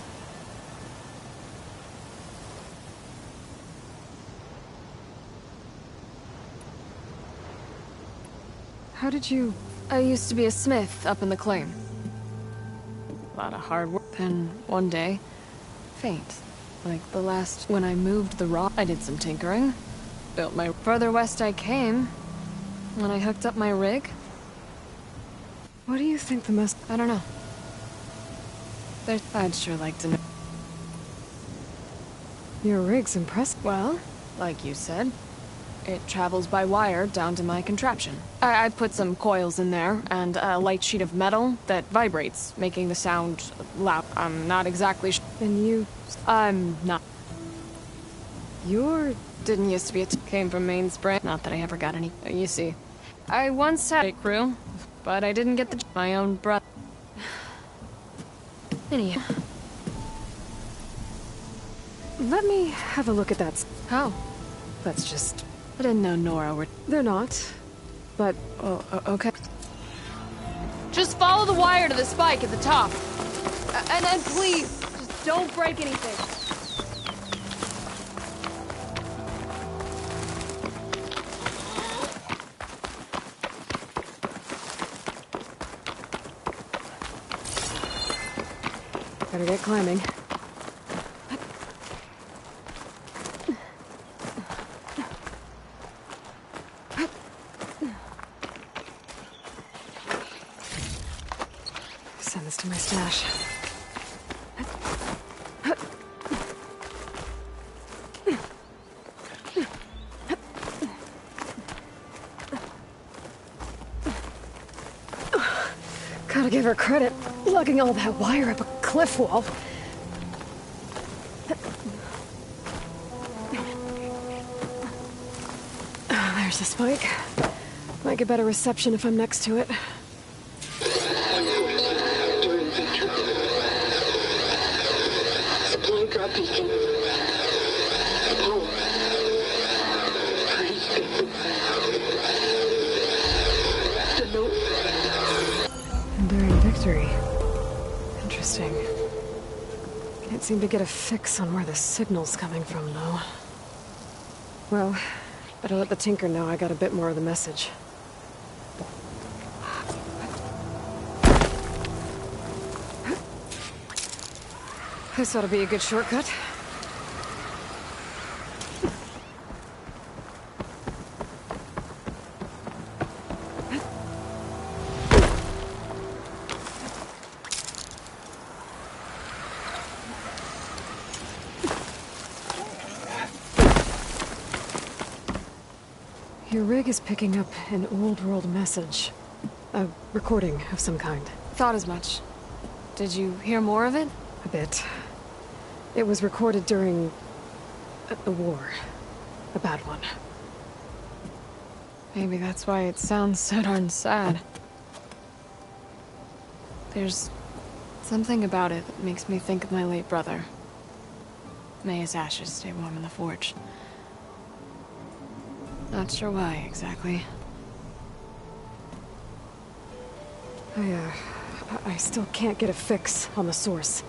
How did you... I used to be a smith up in the claim. A lot of hard work. Then, one day, faint. Like the last... When I moved the rock, I did some tinkering. Built my... Further west I came. When I hooked up my rig. What do you think the most... I don't know. I'd sure like to know. Your rig's impressive. Well, like you said, it travels by wire down to my contraption. I put some coils in there, and a light sheet of metal that vibrates, making the sound loud. I'm not exactly sure. And you... I'm not... Didn't used to be came from Mainspring. Not that I ever got any... You see, I once had a crew, but I didn't get my own brother. Anyhow. Let me have a look at that. How? That's just... I didn't know Nora would... They're not. But, okay. Just follow the wire to the spike at the top. And please, just don't break anything. Better get climbing. Send this to my stash. Gotta give her credit, lugging all that wire up a cliff wall. There's the spike. Might get better reception if I'm next to it. Supply drop beacon. Oh. The note. Enduring victory. Interesting. Can't seem to get a fix on where the signal's coming from, though. Well, better let the Tinker know I got a bit more of the message. This ought to be a good shortcut. Your rig is picking up an old world message. A recording of some kind. Thought as much. Did you hear more of it? A bit. It was recorded during a war. A bad one. Maybe that's why it sounds so darn sad. There's something about it that makes me think of my late brother. May his ashes stay warm in the forge. Not sure why, exactly. I still can't get a fix on the source.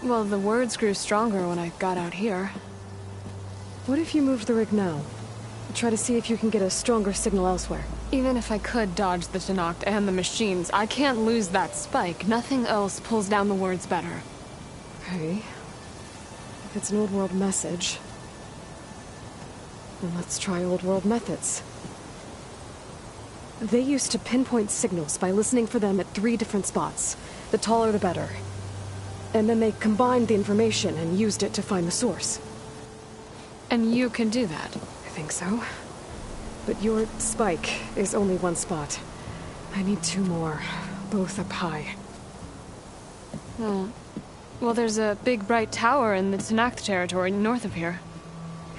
Well, the words grew stronger when I got out here. What if you moved the rig now? Try to see if you can get a stronger signal elsewhere. Even if I could dodge the Tenakth and the machines, I can't lose that spike. Nothing else pulls down the words better. Okay. If it's an old world message, then let's try old world methods. They used to pinpoint signals by listening for them at 3 different spots. The taller the better. And then they combined the information and used it to find the source. And you can do that? I think so. But your spike is only 1 spot. I need 2 more, both up high. Oh. Well, there's a big bright tower in the Tenakth territory north of here.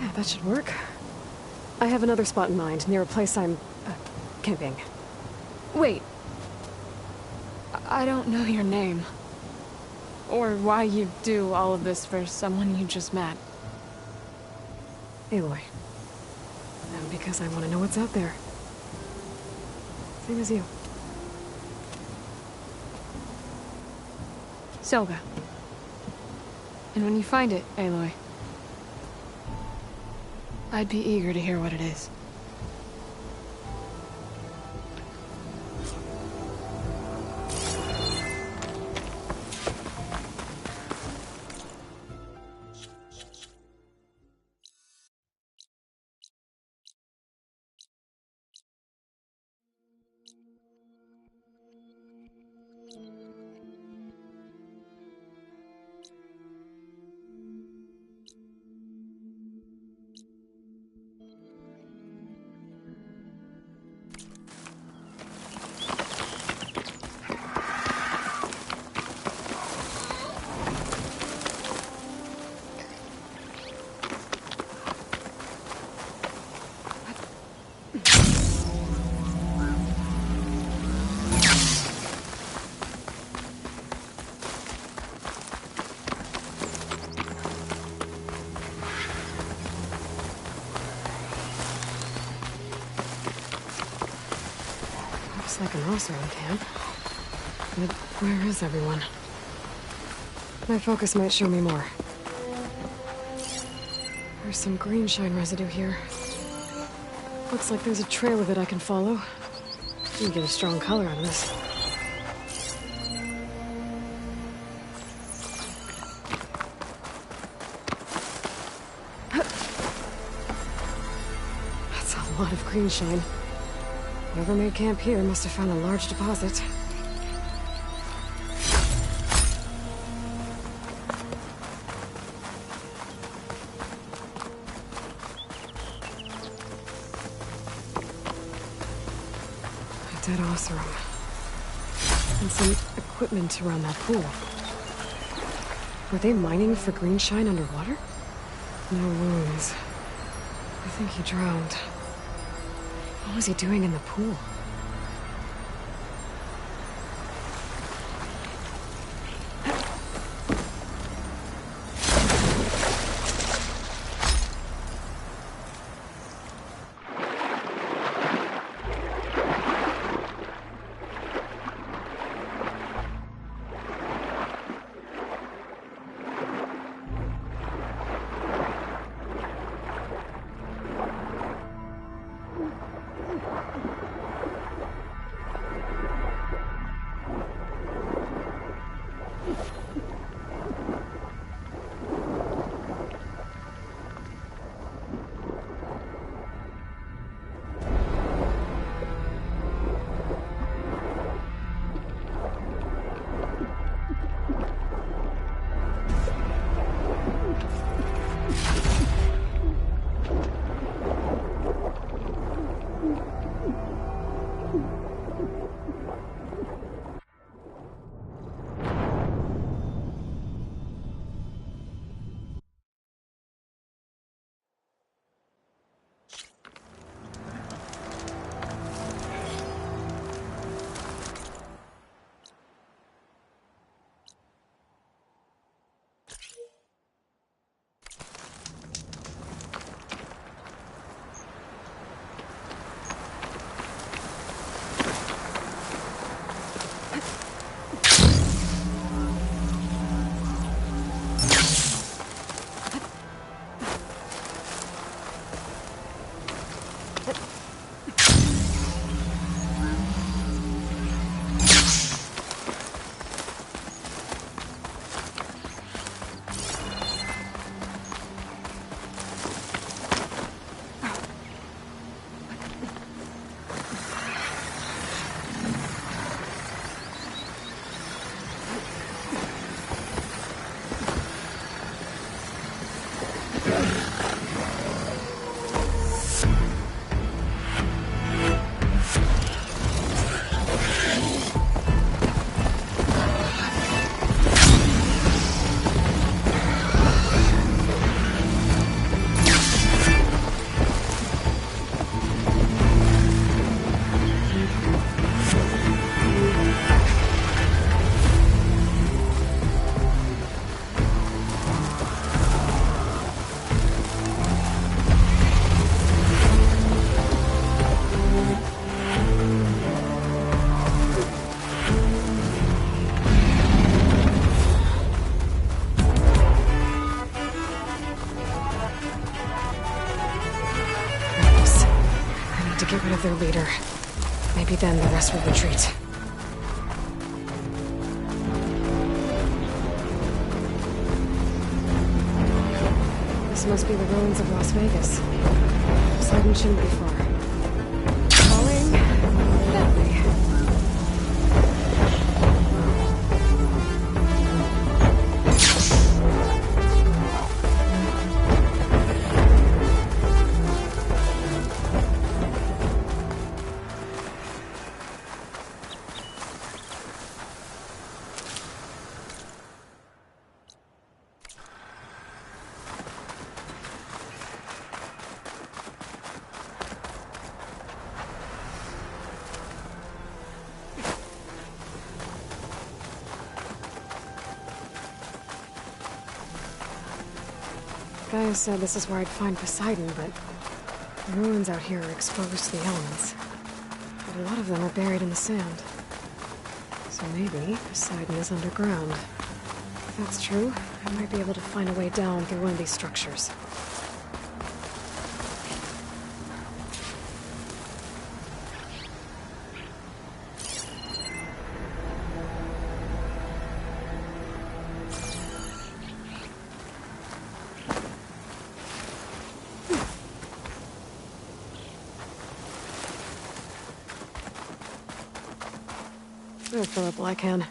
Yeah, that should work. I have another spot in mind, near a place I'm... camping. Wait. I don't know your name. Or why you do all of this for someone you just met. Aloy. And because I want to know what's out there. Same as you. Selga. And when you find it, Aloy, I'd be eager to hear what it is. like an Osram camp. But where is everyone? My focus might show me more. There's some green shine residue here. Looks like there's a trail of it I can follow. You can get a strong color out of this. That's a lot of green shine. Whoever made camp here must have found a large deposit. Dead Osram. And some equipment around that pool. Were they mining for green shine underwater? No wounds. I think he drowned. What was he doing in the pool? Get rid of their leader. Maybe then the rest will retreat. This must be the ruins of Las Vegas. Poseidon shouldn't be far. Falling that way. Gaia said this is where I'd find Poseidon, but the ruins out here are exposed to the elements. but a lot of them are buried in the sand. So maybe Poseidon is underground. If that's true, I might be able to find a way down through one of these structures. I'll fill up all I can.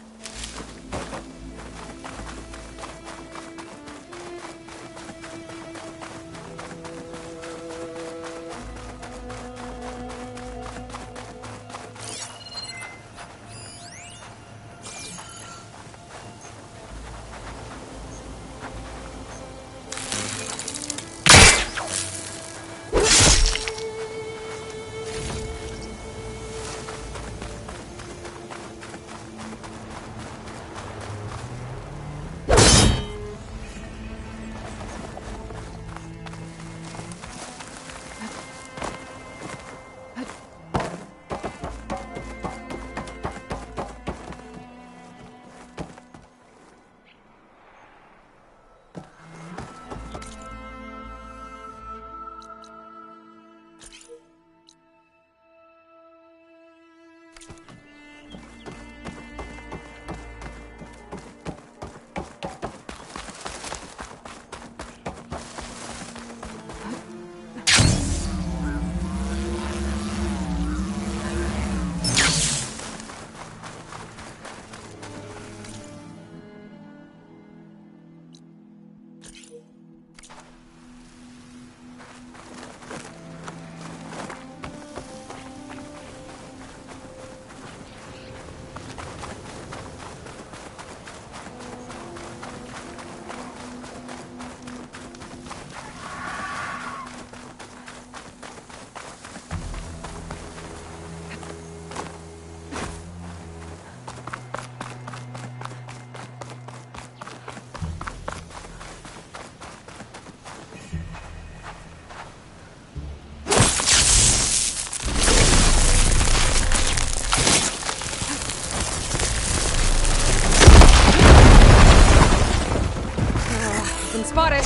Spotted!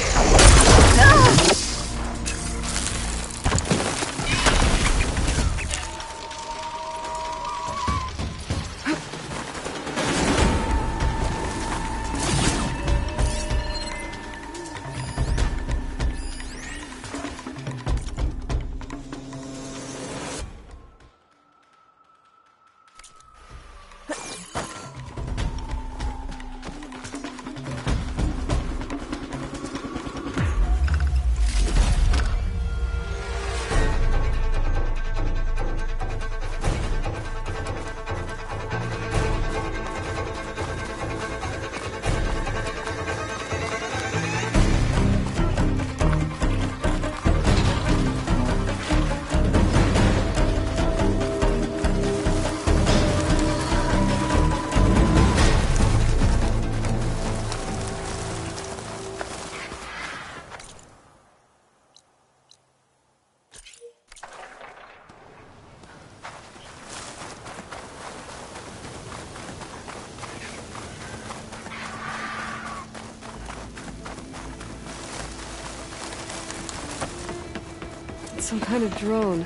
Some kind of drone.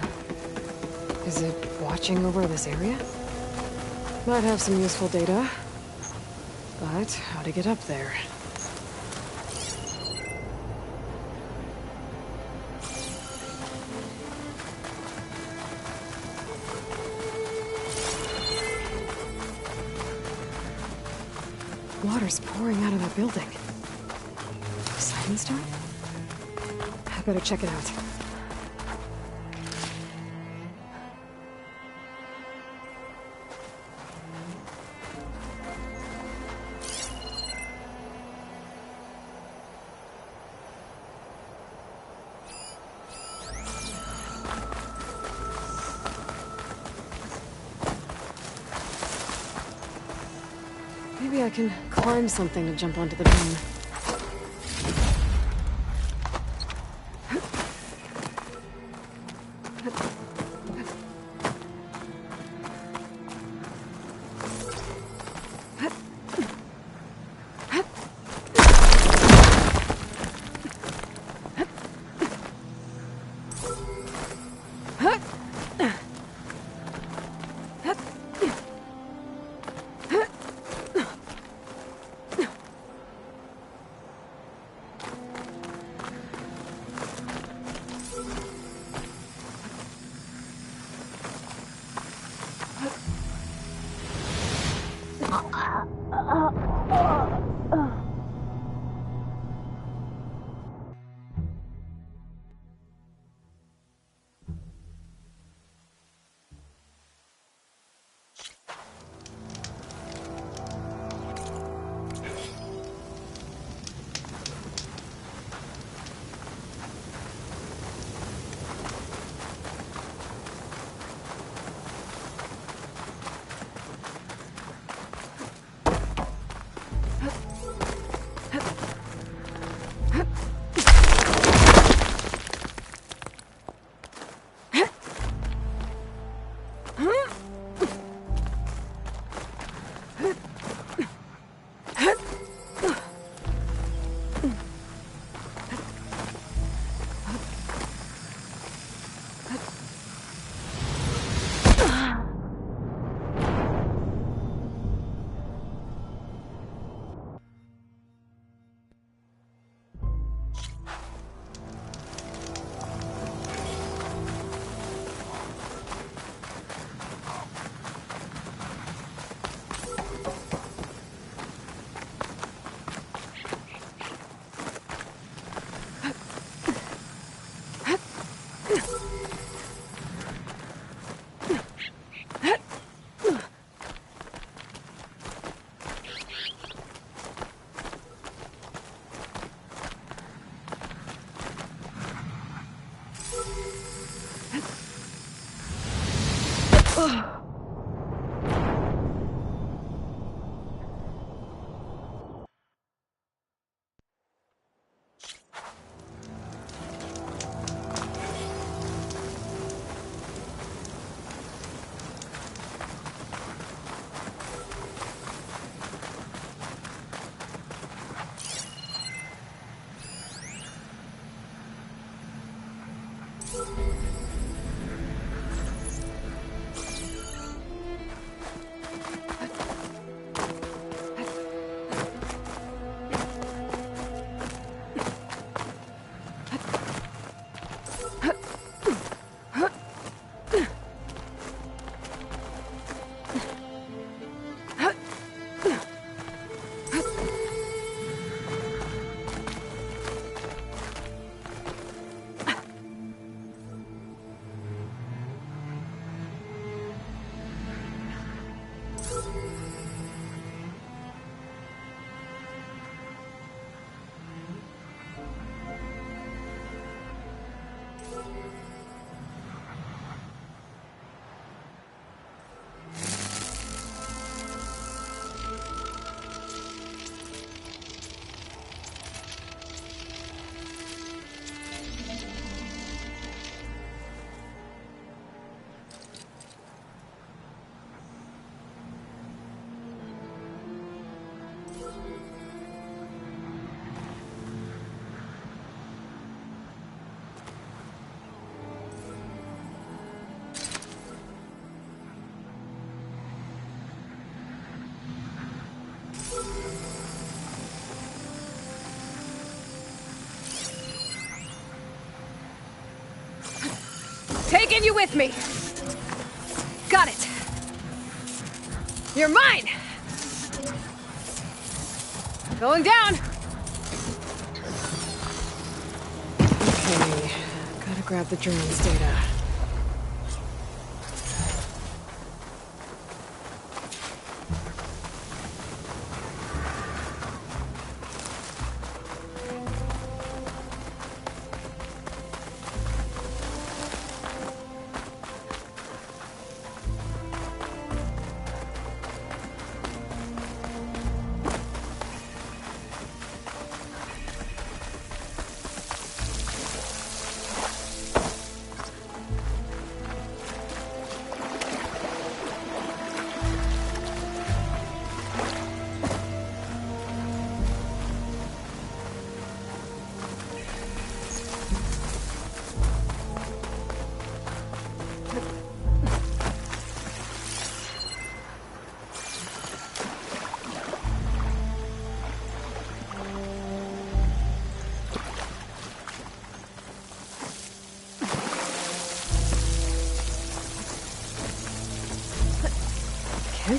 Is it watching over this area? Might have some useful data. But how to get up there? Water's pouring out of that building. Poseidon's doing? I better check it out. Maybe I can climb something to jump onto the drone. Taking you with me. Got it. You're mine. Going down. Okay, gotta grab the drone's data.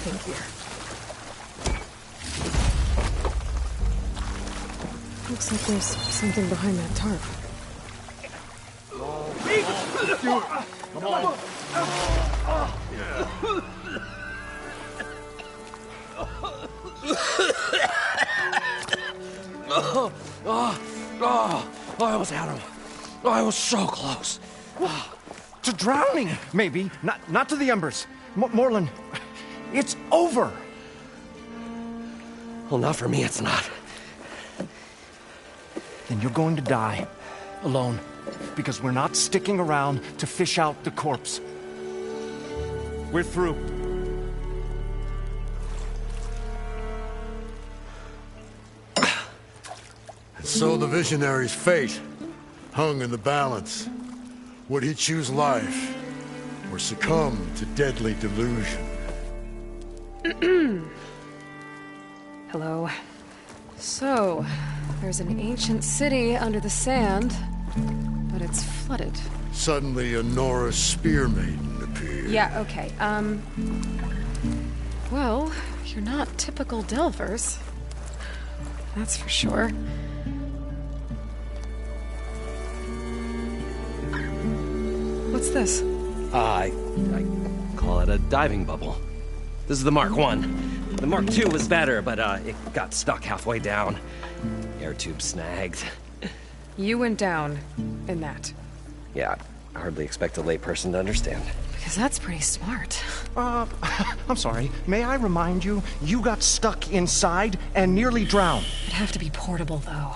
camping gear. Looks like there's something behind that tarp. Come on. I almost had him. I was so close. To drowning, maybe. Not to the embers. Moreland, it's over. Well, not for me, it's not. Then you're going to die. Alone. Because we're not sticking around to fish out the corpse. We're through. So the visionary's fate hung in the balance. Would he choose life or succumb to deadly delusion? Hello. So, there's an ancient city under the sand, but it's flooded. Suddenly a Norse spear maiden appeared. Yeah, okay. Well, you're not typical Delvers. That's for sure. What's this? I call it a diving bubble. This is the Mark 1. The Mark 2 was better, but it got stuck halfway down. Air tube snagged. You went down in that. Yeah, I hardly expect a layperson to understand. Because that's pretty smart. I'm sorry. May I remind you, you got stuck inside and nearly drowned. It'd have to be portable, though.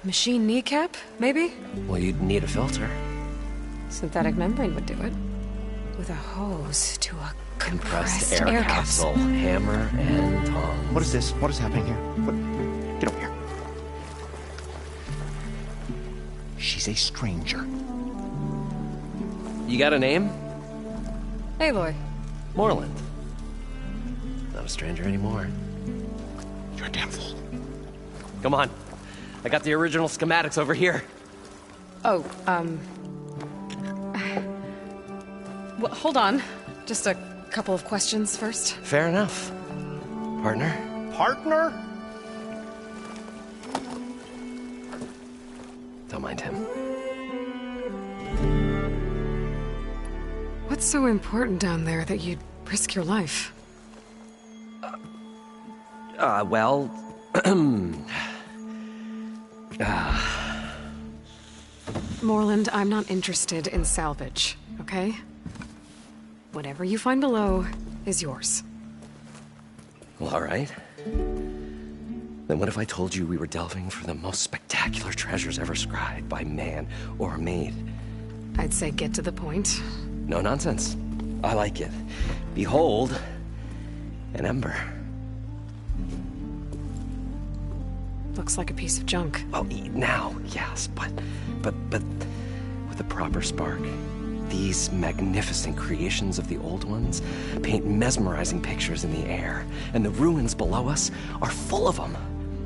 Machine kneecap, maybe? Well, you'd need a filter. Synthetic membrane would do it. With a hose to a compressed air capsule. Hammer and tongs. What is this? What is happening here? Get over here. She's a stranger. You got a name? Aloy. Moreland. Not a stranger anymore. You're a damn fool. Come on. I got the original schematics over here. Oh, well, hold on. Just a couple of questions first. Fair enough. Partner? Partner? Don't mind him. What's so important down there that you'd risk your life? Well... Moreland, I'm not interested in salvage, okay? Whatever you find below is yours. Well, all right. Then what if I told you we were delving for the most spectacular treasures ever scribed by man or maid? I'd say get to the point. No nonsense. I like it. Behold, an ember. Looks like a piece of junk. Well, now, yes, but with a proper spark. These magnificent creations of the old ones paint mesmerizing pictures in the air, and the ruins below us are full of them.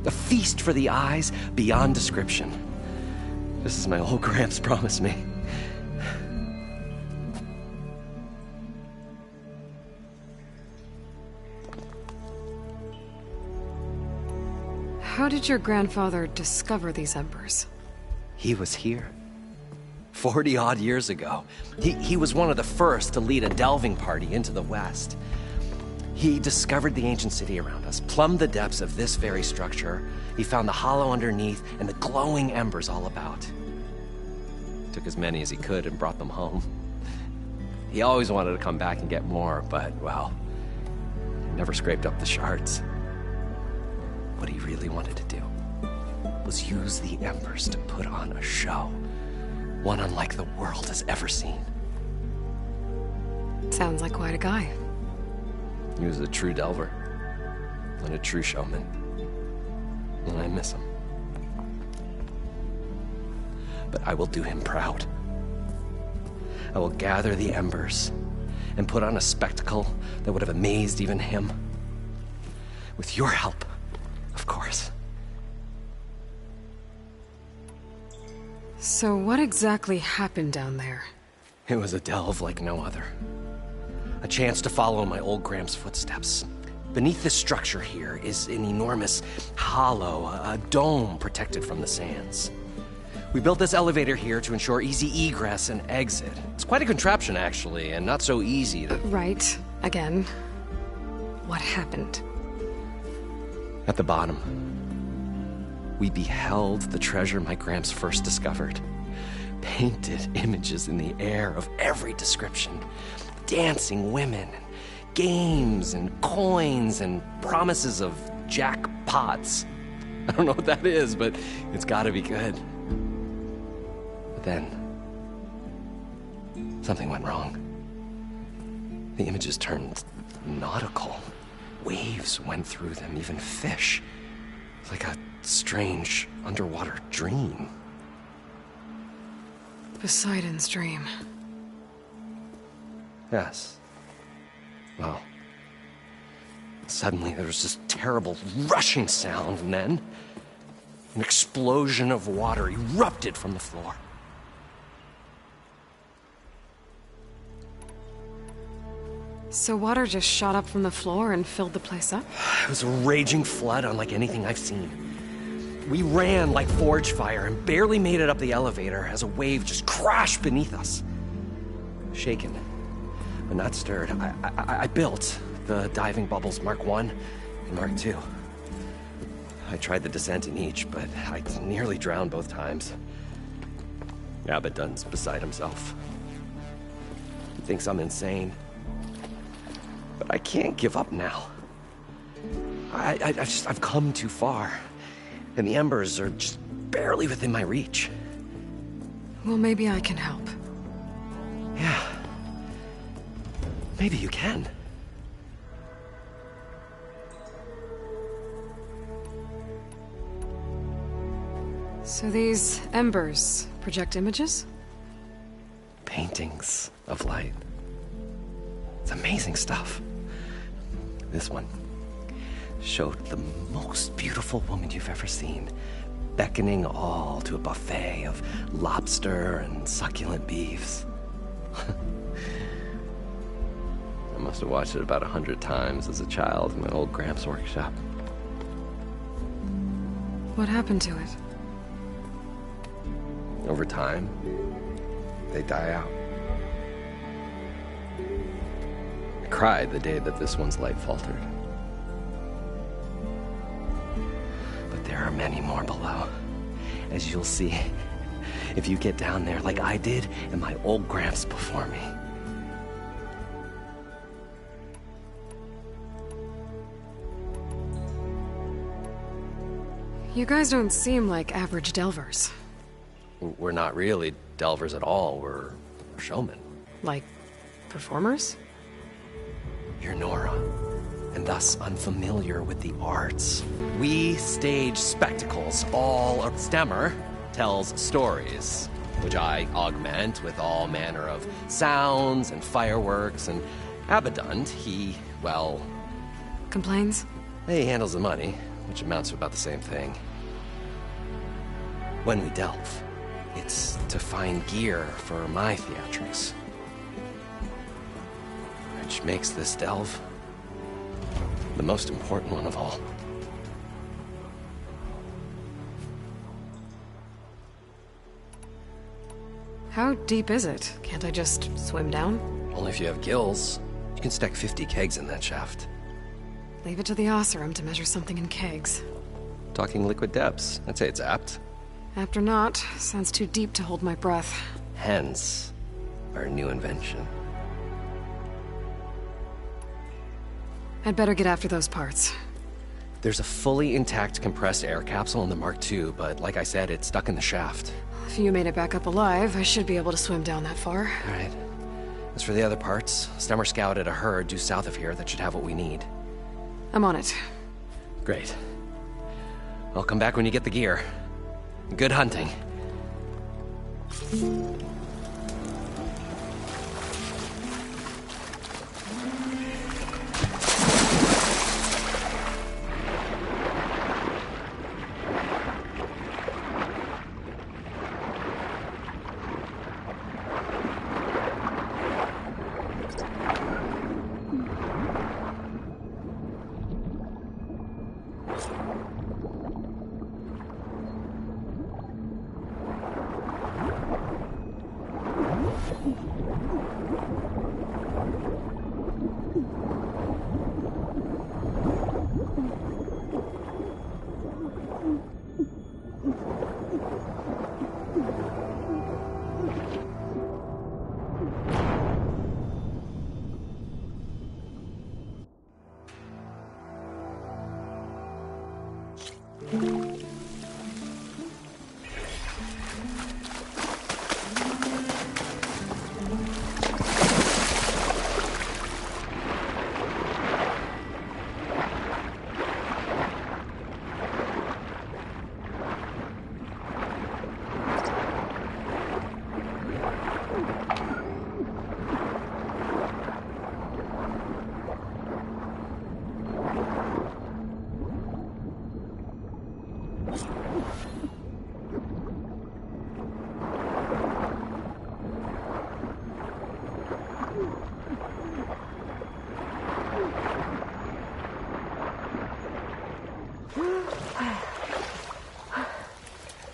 A feast for the eyes beyond description. Just as my old Gramps promised me. How did your grandfather discover these embers? He was here. 40-odd years ago. He was one of the first to lead a delving party into the West. He discovered the ancient city around us, plumbed the depths of this very structure. He found the hollow underneath and the glowing embers all about. Took as many as he could and brought them home. He always wanted to come back and get more, but, well, never scraped up the shards. What he really wanted to do was use the embers to put on a show. One unlike the world has ever seen. Sounds like quite a guy. He was a true delver and a true showman. And I miss him. But I will do him proud. I will gather the embers and put on a spectacle that would have amazed even him. With your help, of course. So what exactly happened down there? It was a delve like no other. A chance to follow my old Gram's footsteps. Beneath this structure here is an enormous hollow, a dome protected from the sands. We built this elevator here to ensure easy egress and exit. It's quite a contraption, actually, and not so easy to... Right. Again. What happened? At the bottom, we beheld the treasure my Gramps first discovered. Painted images in the air of every description. Dancing women, games and coins and promises of jackpots. I don't know what that is, but it's gotta be good. But then, something went wrong. The images turned nautical. Waves went through them, even fish. It's like a strange underwater dream. Poseidon's dream. Yes. Well, suddenly there was this terrible rushing sound, and then an explosion of water erupted from the floor. So water just shot up from the floor and filled the place up? It was a raging flood unlike anything I've seen. We ran like forge fire and barely made it up the elevator as a wave just crashed beneath us. Shaken, but not stirred, I built the diving bubbles Mark 1 and Mark 2. I tried the descent in each, but I nearly drowned both times. Abaddon's beside himself. He thinks I'm insane. But I can't give up now. I've come too far. And the embers are just barely within my reach. Well, maybe I can help. Yeah. Maybe you can. So these embers project images? Paintings of light. It's amazing stuff. This one showed the most beautiful woman you've ever seen, beckoning all to a buffet of lobster and succulent beefs. I must have watched it about 100 times as a child in my old Gramps workshop. What happened to it? Over time, they die out. I cried the day that this one's light faltered. But there are many more below, as you'll see if you get down there like I did and my old Gramps before me. You guys don't seem like average delvers. We're not really delvers at all. We're showmen. Like performers? You're Nora, and thus unfamiliar with the arts. We stage spectacles. All a stemmer tells stories, which I augment with all manner of sounds and fireworks, and Abaddon, he, well... Complains? He handles the money, which amounts to about the same thing. When we delve, it's to find gear for my theatrics. Which makes this delve the most important one of all. How deep is it? Can't I just swim down? Only if you have gills. You can stack 50 kegs in that shaft. Leave it to the Oseram to measure something in kegs. Talking liquid depths. I'd say it's apt. Apt or not, sounds too deep to hold my breath. Hence, our new invention. I'd better get after those parts. There's a fully intact compressed air capsule in the Mark II, but like I said, it's stuck in the shaft. If you made it back up alive, I should be able to swim down that far. All right. As for the other parts, Stemmer scouted a herd due south of here that should have what we need. I'm on it. Great. I'll come back when you get the gear. Good hunting.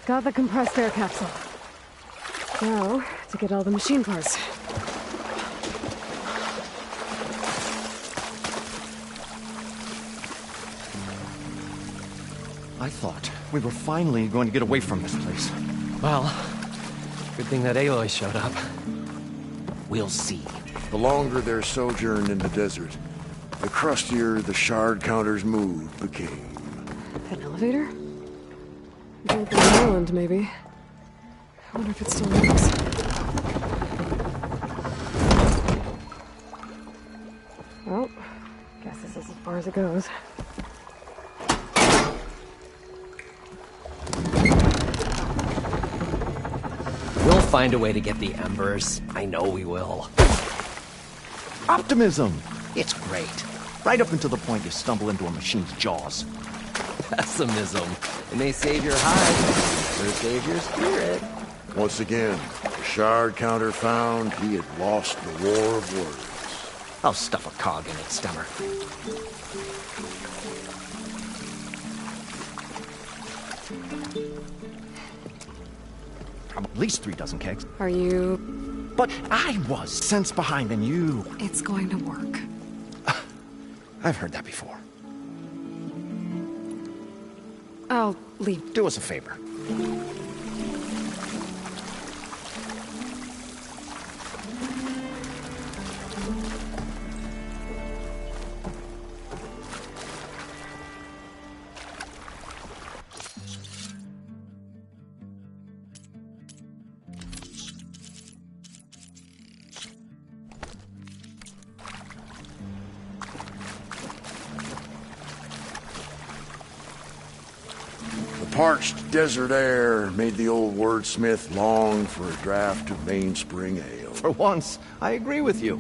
Got the compressed air capsule. Now, to get all the machine parts. I thought we were finally going to get away from this place. Well, good thing that Aloy showed up. We'll see. The longer their sojourn in the desert, the crustier the shard counter's mood became. An elevator? Built on an island, maybe. I wonder if it still works. Well, guess this is as far as it goes. We'll find a way to get the embers. I know we will. Optimism! It's great. Right up until the point you stumble into a machine's jaws. Pessimism. It may save your hide, or save your spirit. Once again, the shard counter found he had lost the war of words. I'll stuff a cog in its stomach. Probably at least 3 dozen kegs. Are you... But I was cents behind than you. It's going to work. I've heard that before. I'll leave. Do us a favor. Parched desert air made the old wordsmith long for a draught of mainspring ale. For once, I agree with you.